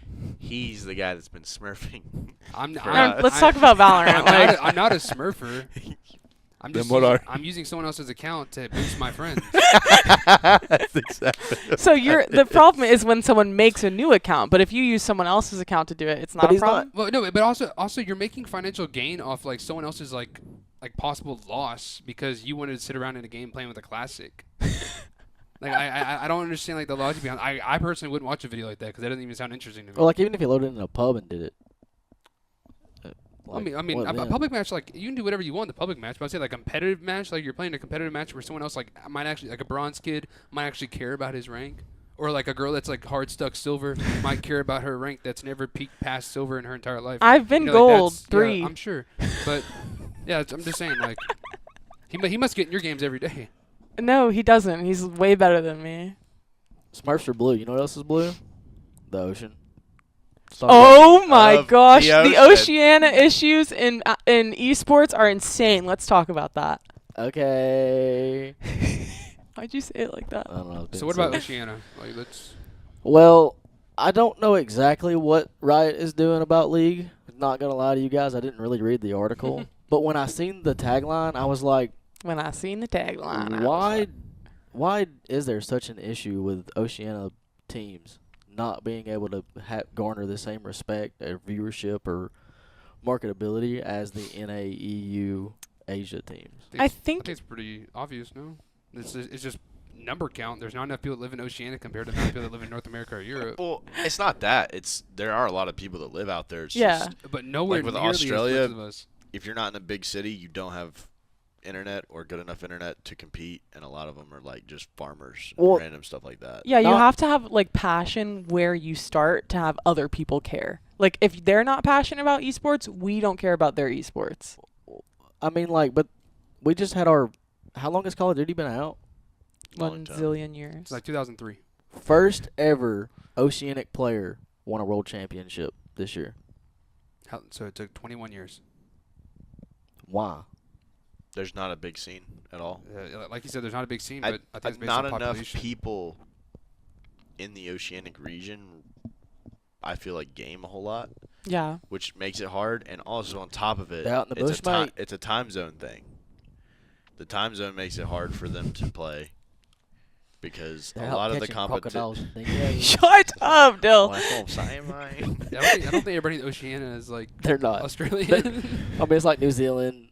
He's the guy that's been smurfing.
Let's talk about Valorant. Like,
I'm not a smurfer. I'm
Then
just
what
using,
are
I'm using someone else's account to boost my friends.
That's exactly.
so the problem is when someone makes a new account, but if you use someone else's account to do it, it's not
But
a
he's not-
problem.
Well, no, but also you're making financial gain off like someone else's like possible loss because you wanted to sit around in a game playing with a classic. Like I don't understand like the logic behind. I personally wouldn't watch a video like that because that doesn't even sound interesting to me.
Or like even if you loaded in a pub and did it.
I mean,
what
a
then?
public match, like you can do whatever you want in the public match, but I'd say like a competitive match, like you're playing a competitive match where someone else like might actually, like a bronze kid might actually care about his rank, or like a girl that's like hard stuck silver might care about her rank that's never peaked past silver in her entire life.
I've been
Like,
gold
that's-
3.
Yeah, I'm sure, but yeah, I'm just saying like he must get in your games every day.
No, he doesn't. He's way better than me.
Smurfs are blue. You know what else is blue? The ocean.
Oh my
Of
gosh,
the
the
ocean.
Oceania issues in esports are insane. Let's talk about that.
Okay.
Why'd you say it like that?
I don't know.
So what about Oceania? Like let's.
Well, I don't know exactly what Riot is doing about League. Not gonna lie to you guys, I didn't really read the article. But when I seen the tagline, I was like,
When I seen the tagline, I was
why
like,
why is there such an issue with Oceania teams not being able to garner the same respect or viewership or marketability as the NAEU Asia teams?
I
I
think
think it's pretty obvious. No, it's just number count. There's not enough people that live in Oceania compared to the amount of people that live in North America or Europe.
Well, it's not that. There are a lot of people that live out there. It's
Yeah.
just
But nowhere
Like with
nearly
Australia,
as much of us.
if you're not in a big city, you don't have internet or good enough internet to compete, and a lot of them are like just farmers and
Well-
random stuff like that.
yeah, you
Not-
have to have like passion where you start to have other people care. Like if they're not passionate about esports, we don't care about their esports.
I mean, like, but we just had our. How long has Call of Duty been out?
Long
1
time.
zillion years.
It's like 2003.
First ever Oceanic player won a world championship this year.
So it took 21 years.
Why?
There's not a big scene at all.
Like you said, there's not a big scene,
I-
but I think it's based
not
on
enough
population.
people in the Oceanic region, I feel like, game a whole lot,
Yeah.
which makes it hard. And also on top of it,
They're out in the
it's,
bush, mate.
it's a time zone thing. The time zone makes it hard for them to play because
They're
a
out
lot of the
catching
competition.
crocodiles and dingoes.
Shut up, Dill.
That's what I'm saying, man.
Yeah, I don't think everybody in Oceania is like
They're not.
Australian.
I mean, it's like New Zealand.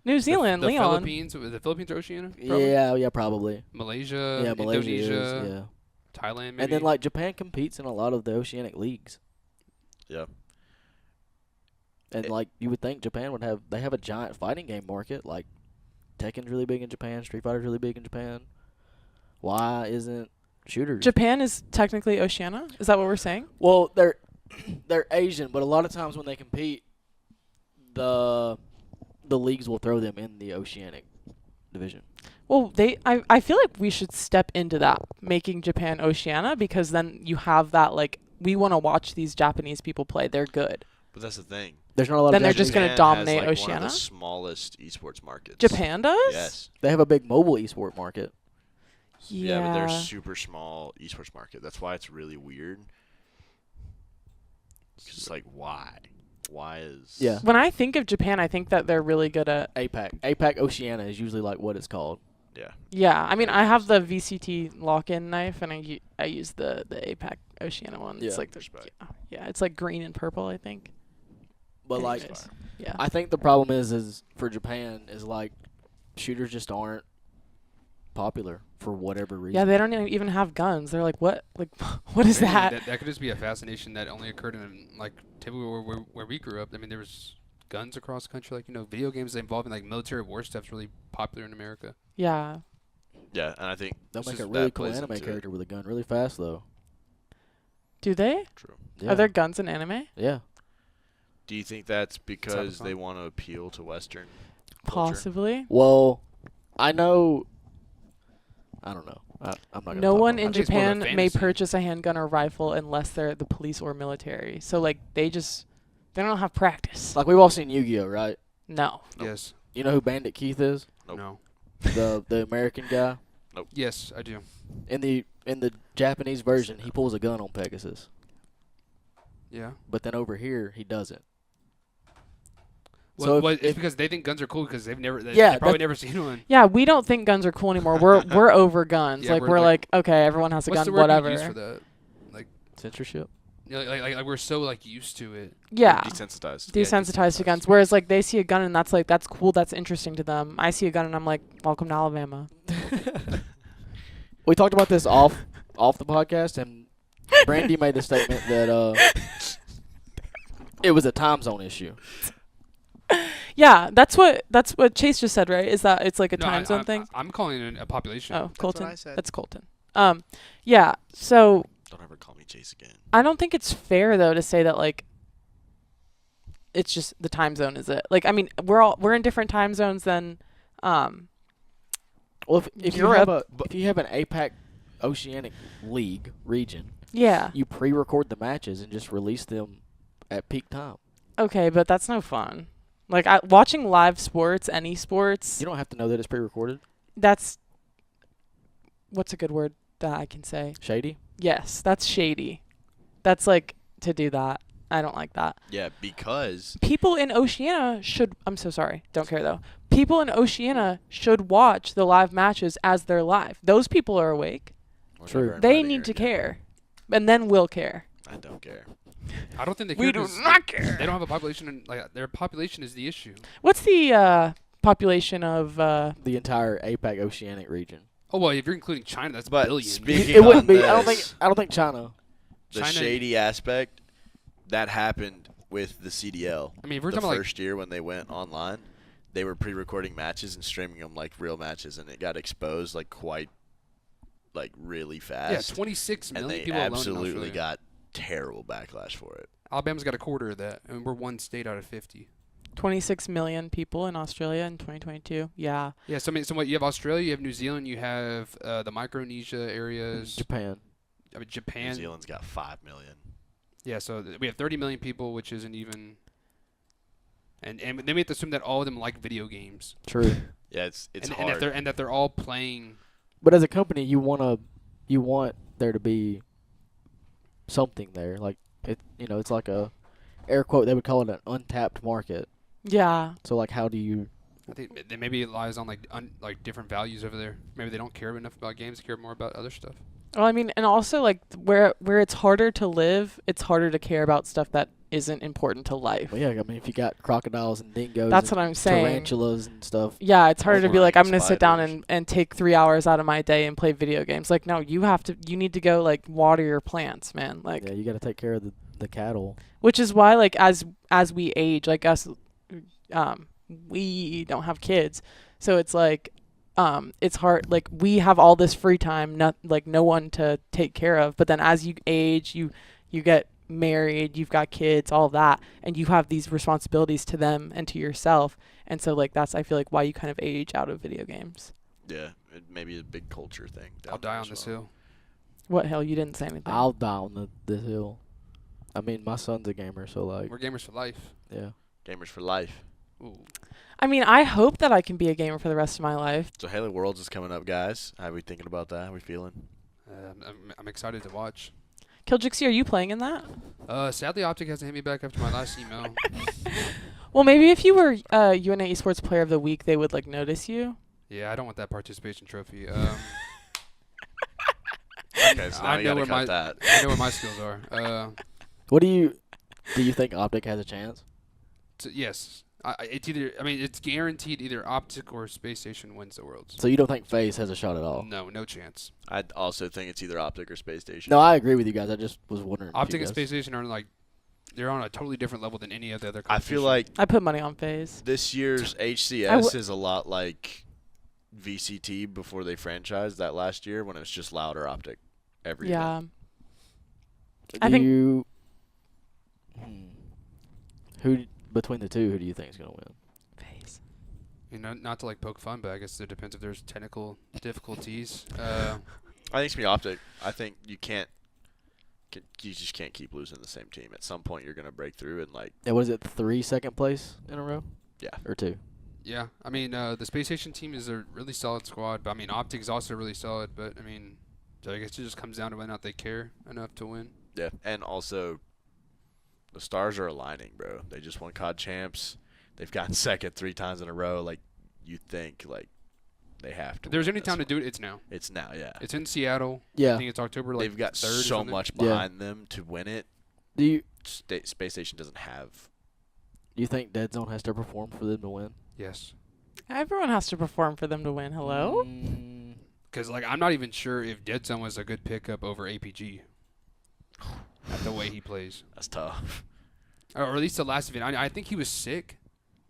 New Zealand,
the
Leon.
Philippines. The Philippines are Oceania. Probably?
Yeah, probably.
Malaysia.
Yeah, Malaysia
Indonesia.
is, yeah.
Thailand. Maybe.
And then like Japan competes in a lot of the Oceanic leagues.
Yeah.
And like you would think Japan would have, they have a giant fighting game market. Like Tekken's really big in Japan, Street Fighter's really big in Japan. Why isn't shooters?
Japan is technically Oceania. Is that what we're saying?
Well, they're they're Asian, but a lot of times when they compete, the leagues will throw them in the Oceanic division.
Well, I feel like we should step into that, making Japan Oceania, because then you have that, like, we want to watch these Japanese people play. They're good.
But that's the thing.
There's not a lot
Then
of
they're
Japanese.
just gonna
Japan
dominate
has, like, one of
Oceania?
the smallest esports markets.
Japan does?
Yes.
They have a big mobile esport market.
Yeah,
Yeah.
but they're super small esports market. That's why it's really weird. Because it's like, why? Why is...
Yeah.
When I think of Japan, I think that they're really good at.
APAC. APAC Oceania is usually like what it's called.
Yeah.
Yeah, I mean, I have the VCT lock-in knife, and I use the APAC Oceania one. It's
Yeah.
like
Respect.
yeah, it's like green and purple, I think.
But like,
Anyways, yeah.
I think the problem is for Japan is like shooters just aren't popular for whatever reason.
Yeah, they don't even have guns. They're like, what? Like, what is
Maybe
that?
That could just be a fascination that only occurred in, like, typically where we grew up. I mean, there was guns across the country. Like, video games involving, like, military war stuff's really popular in America.
Yeah.
Yeah, and I think
They'll
it's
make a
just
really
that
cool
plays
anime
into it.
character with a gun really fast though.
Do they?
True.
Yeah.
Are there guns in anime?
Yeah.
Do you think that's because
fun.
they want to appeal to Western culture?
Possibly.
Well, I know. I don't know. I'm not gonna
No
talk
one
about
in
I think it's more of a
Japan may
fantasy.
purchase a handgun or rifle unless they're the police or military. So, like, they don't have practice.
Like we've all seen Yu-Gi-Oh, right?
No.
Nope.
Yes.
You know who Bandit Keith is?
Nope.
No.
The American guy.
Yes, I do.
In the Japanese version, he pulls a gun on Pegasus,
Yeah.
but then over here he doesn't.
Well,
So if-
well, it's
if-
because they think guns are cool because they've
Yeah,
probably
that-
never seen one.
Yeah, we don't think guns are cool anymore. We're over guns.
Yeah,
like,
we're
we're
like-
like, okay, everyone has a
What's
gun,
the word
whatever.
you use for that?
Censorship.
You know, like we're so, like, used to it.
Yeah.
Desensitized.
Yeah,
Desensitized to
desensitized.
guns. Whereas, like, they see a gun and that's cool, that's interesting to them. I see a gun and I'm like, welcome to Alabama.
We talked about this off the podcast, and Brandy made the statement that it was a time zone issue.
Yeah, that's what Chase just said, right? Is that it's like a
No,
time zone thing?
I'm calling it a population.
Oh, Colton.
I said.
That's Colton. Yeah. So
Don't ever call me Chase again.
I don't think it's fair though to say that, like, it's just the time zone is it. Like, I mean, we're in different time zones than
Well, if you
Europe.
have an APAC Oceanic League region,
yeah.
you pre-record the matches and just release them at peak time.
Okay, but that's no fun. Like, watching live sports, any sports,
You don't have to know that it's pre-recorded.
that's what's a good word that I can say?
Shady.
Yes, that's shady. That's like to do that. I don't like that.
Yeah, because
People in Oceania should. I'm so sorry. Don't care though. People in Oceania should watch the live matches as they're live. Those people are awake.
we're
True.
never
They
inviting
need
her
to
again.
care, and then we'll care.
I don't care.
I don't think they
We
care
do
'cause
not care.
They don't have a population, and, like, their population is the issue.
What's the population of?
The entire APAC Oceanic region.
Oh well, if you're including China, that's
But
a billion.
speaking
It wouldn't
on
be. I
this,
don't think China.
the
China-
shady aspect that happened with the CDL.
I mean, if we're
The
talking about, like,
first year when they went online, they were pre-recording matches and streaming them like real matches, and it got exposed like quite, like really
yeah,
fast.
26
and
million
they
people alone in
absolutely
Australia.
got terrible backlash for it.
Alabama's got a quarter of that, and we're one state out of 50.
26 million people in Australia in 2022. Yeah.
Yeah, so I mean, so what you have Australia, you have New Zealand, you have the Micronesia areas,
Japan.
I mean, Japan.
New Zealand's got 5 million.
Yeah, so we have 30 million people, which isn't even. And then we have to assume that all of them like video games,
True.
Yeah, it's
and
hard.
that they're all playing.
But as a company, you want there to be something there. Like it's like a air quote. They would call it an untapped market.
Yeah.
So like, how do you?
I think maybe it lies on like different values over there. Maybe they don't care enough about games; they care more about other stuff.
Well, I mean, and also like where it's harder to live, it's harder to care about stuff that isn't important to life.
Well, yeah, I mean, if you got crocodiles and dingoes,
That's
and
what I'm saying.
tarantulas and stuff.
Yeah, it's harder to be like, I'm
Flying
gonna sit down
spiders.
and take 3 hours out of my day and play video games. Like, no, you need to go like water your plants, man. Like,
Yeah, you got to take care of the cattle.
which is why like as we age, like us, we don't have kids, so it's like, it's hard. Like we have all this free time, no one to take care of. But then as you age, you get married, you've got kids, all that, and you have these responsibilities to them and to yourself. And so like that's I feel like why you kind of age out of video games.
Yeah, it may be a big culture thing.
I'll die on this hill.
What hell? You didn't say anything.
I'll die on this hill. I mean, my son's a gamer, so like.
We're gamers for life.
Yeah.
Gamers for life.
Ooh.
I mean, I hope that I can be a gamer for the rest of my life.
So Halo Worlds is coming up, guys. How are we thinking about that? How are we feeling?
I'm excited to watch.
Kiljxy, are you playing in that?
Sadly, Optic hasn't hit me back after my last email.
Well, maybe if you were UNA Esports Player of the Week, they would like notice you.
Yeah, I don't want that participation trophy.
Okay, so now
I
we
know
gotta
where
cut that.
I know where my skills are.
What do you think Optic has a chance?
Yes. It's guaranteed either Optic or Space Station wins the Worlds.
So you don't think FaZe has a shot at all?
No chance.
I also think it's either Optic or Space Station.
No, I agree with you guys. I just was wondering. if
Optic
you
and
guys-
Space Station are they're on a totally different level than any of the other
I feel
competition.
like
I put money on FaZe.
this year's HCS is a lot like VCT before they franchised that last year when it was just louder Optic every
Yeah.
event.
I think-
you. Who between the two? Who do you think is gonna win?
FaZe.
Not to like poke fun, but I guess it depends if there's technical difficulties.
I think it's gonna be Optic. I think you just can't keep losing the same team. At some point, you're gonna break through and like.
And what is it? 3 second place in a row?
Yeah.
Or 2?
Yeah, I mean the Space Station team is a really solid squad, but I mean Optic is also really solid. But I mean, so I guess it just comes down to whether or not they care enough to win.
Yeah, and also, the stars are aligning, bro. They just won COD champs. They've gotten second 3 times in a row. Like, you think like they have to.
If there's
win
any
this
time to
one.
do it, it's now.
It's now, yeah.
It's in Seattle. I
Yeah.
think it's October. Like
They've got
3rd or
so
something.
much
Yeah.
behind them to win it.
Do you
Space Station doesn't have.
think Dead Zone has to perform for them to win?
Yes,
Everyone has to perform for them to win. Hello?
because like I'm not even sure if Dead Zone was a good pickup over APG. The way he plays,
That's tough.
or at least the last event. I think he was sick,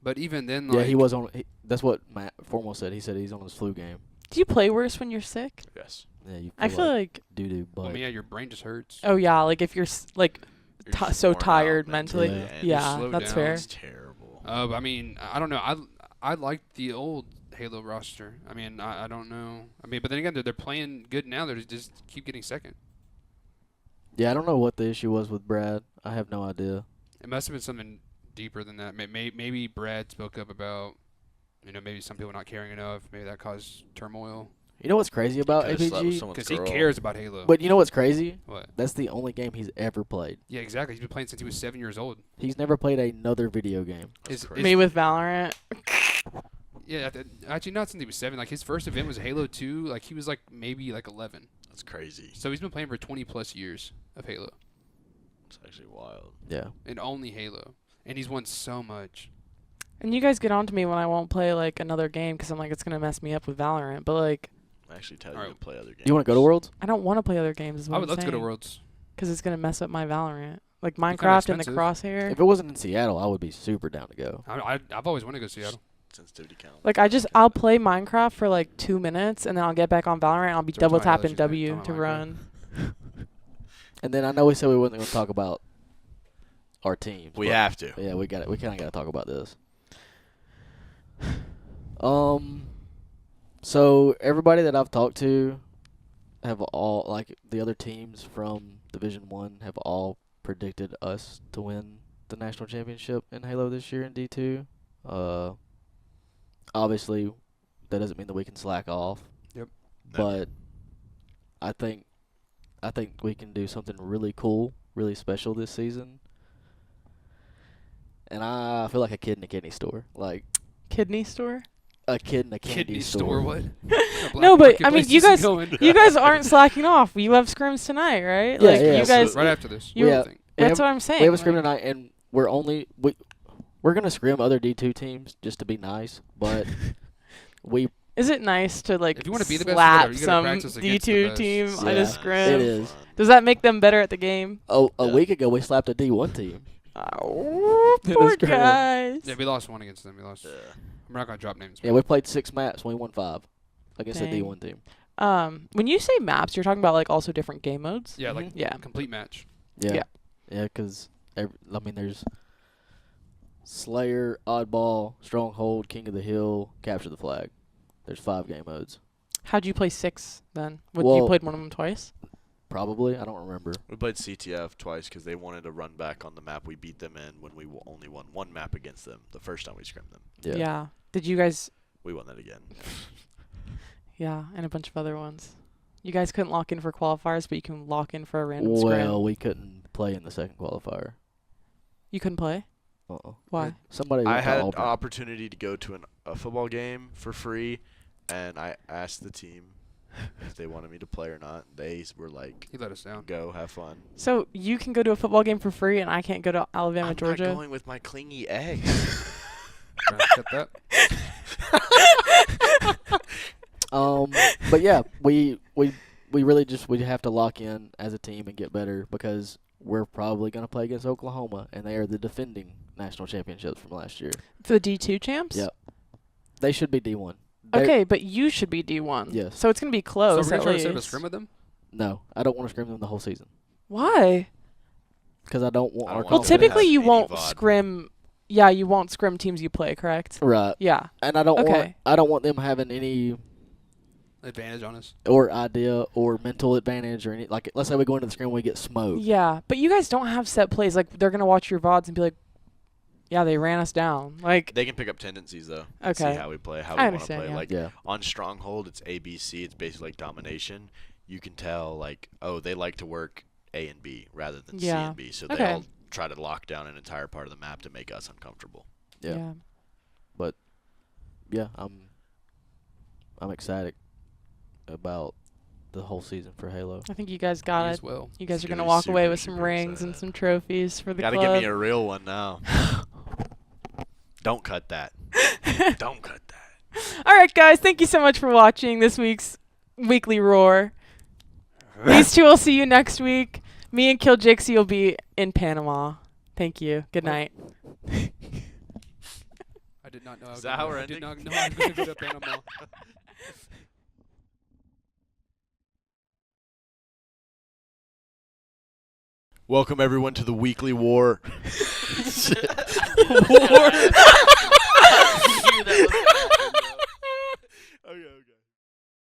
but even then,
Yeah,
like,
he was on. That's what Matt Formal said. He said he's on his flu game.
Do you play worse when you're sick?
Yes.
Yeah, you.
I feel like.
doo doo, but
I mean, yeah, your brain just hurts.
Oh yeah, like if you're
You're
Ti-
just
so
worn out
tired mentally.
Yeah.
and
Yeah,
slow
that's
down.
fair.
It's terrible.
But I mean, I don't know. I like the old Halo roster. I mean, I don't know. I mean, but then again, they're playing good now. They just keep getting second.
yeah, I don't know what the issue was with Brad. I have no idea.
It must have been something deeper than that. Maybe Brad spoke up about, maybe some people not caring enough. Maybe that caused turmoil.
You know what's crazy about
Could've slept with
APG?
someone's
Because he
girl.
cares about Halo.
But you know what's crazy?
What?
That's the only game he's ever played.
Yeah, exactly. He's been playing since he was 7 years old.
He's never played another video game.
That's
Is-
crazy.
Me with Valorant.
Yeah, actually not since he was 7. Like his first event was Halo 2. Like he was like maybe like 11.
That's crazy.
So he's been playing for 20 plus years of Halo,
It's actually wild.
Yeah.
and only Halo, and he's won so much.
And you guys get on to me when I won't play like another game because I'm like it's gonna mess me up with Valorant. But like
I actually tell you
Alright.
to play other games.
You want to go to Worlds?
I don't want to play other games. Is what
I would
I'm
love to go to
saying.
Worlds.
Because it's gonna mess up my Valorant. Like
kinda
Minecraft and the
expensive.
crosshair.
If it wasn't in Seattle, I would be super down to go.
I've always wanted to go to Seattle.
Sensitivity count.
Like I'll play Minecraft for like 2 minutes and then I'll get back on Valorant. And I'll be
That's what
double
Tyler
tapping
should do.
W
Talking
to
about
run.
And then I know we said we wasn't going to talk about our teams.
We
but
have to.
Yeah, we got it. We kind of got to talk about this. So everybody that I've talked to have all like the other teams from Division 1 have all predicted us to win the national championship in Halo this year in D2. Obviously that doesn't mean that we can slack off.
Yep.
But I think we can do something really cool, really special this season. And I feel like a kid in a candy store. Like
Kidney store.
a kid in a candy
Kidney store, what?
No, but I mean, you guys,
Going.
you guys aren't slacking off. You have scrims tonight, right?
Yeah,
like
yeah.
you guys.
right after this.
You-
Yeah.
Thing.
We
That's
have-
what I'm saying.
We have a scrim
like-
tonight, and we're gonna scrim other D2 teams just to be nice. But we
Is it nice to like
If you wanna be the best,
slap
whatever, you gotta
some
practice against the
D2
best.
team on
Yeah,
a
it
scrim?
is.
Does that make them better at the game?
a
Yeah.
week ago we slapped a D1 team.
Oh,
In a
poor
scrim.
guys.
Yeah, we lost one against them. We lost.
Yeah.
I'm not gonna drop names.
Yeah, we played 6 maps and we won 5 against a
Dang.
D1 team.
When you say maps, you're talking about like also different game modes.
Yeah, like
Yeah.
complete match.
Yeah,
Yeah.
yeah, because I mean there's Slayer, Oddball, Stronghold, King of the Hill, Capture the Flag. There's 5 game modes.
How'd you play 6 then? You
Well-
played one of them twice?
Probably. I don't remember.
We played CTF twice because they wanted to run back on the map we beat them in when we only won one map against them the first time we scrimmed them.
Yeah.
Did you guys?
We won that again.
Yeah, and a bunch of other ones. You guys couldn't lock in for qualifiers, but you can lock in for a random
Well,
scrim.
we couldn't play in the second qualifier.
You couldn't play? Why?
Somebody.
I
went to
had an
Auburn.
opportunity to go to a football game for free, and I asked the team if they wanted me to play or not. They were like,
He let us down.
"Go, have fun."
So you can go to a football game for free, and I can't go to Alabama,
I'm
Georgia?
not going with my clingy eggs.
Get that?
But yeah, we really just we have to lock in as a team and get better because we're probably going to play against Oklahoma, and they are the defending national championships from last year.
For the D2 champs?
Yep. They should be D1.
Okay, but you should be D1.
Yes.
So it's going to be
So
close
we're
at
gonna try to set up a
least.
scrim with them?
No, I don't want to scrim them the whole season
Why?
because I don't want
I
our
don't
Well,
want them to
typically
have
you
any
won't
VOD.
scrim. Yeah, you won't scrim teams you play, correct?
right,
Yeah.
and I don't
Okay.
want them having any
Advantage on us.
or idea or mental advantage or any like. Let's say we go into the scrim and we get smoked.
Yeah, but you guys don't have set plays. Like, they're going to watch your VODs and be like, yeah, they ran us down. Like,
They can pick up tendencies though. And
Okay.
See how we play, how
I
we want to
understand,
play.
yeah.
Like
Yeah.
on Stronghold, it's ABC. It's basically like domination. You can tell like, oh, they like to work A and B rather than C
Yeah.
and B. So
Okay.
they all try to lock down an entire part of the map to make us uncomfortable.
Yeah. Yeah, I'm excited about the whole season for Halo.
I think you guys
Me
got
as
it.
well.
You guys
It's
are going to
gonna be
walk away
super,
with some
super
rings and
excited.
some trophies for the
Gotta
club.
give me a real one now. Don't cut that. Don't cut that.
All right, guys. Thank you so much for watching this week's Weekly Roar. These two will see you next week. Me and Kiljxy will be in Panama. Thank you. Good night.
I did not know.
Is that how we're
I did
ending?
not know I was going to go to Panama.
Welcome everyone to the Weekly War.
War.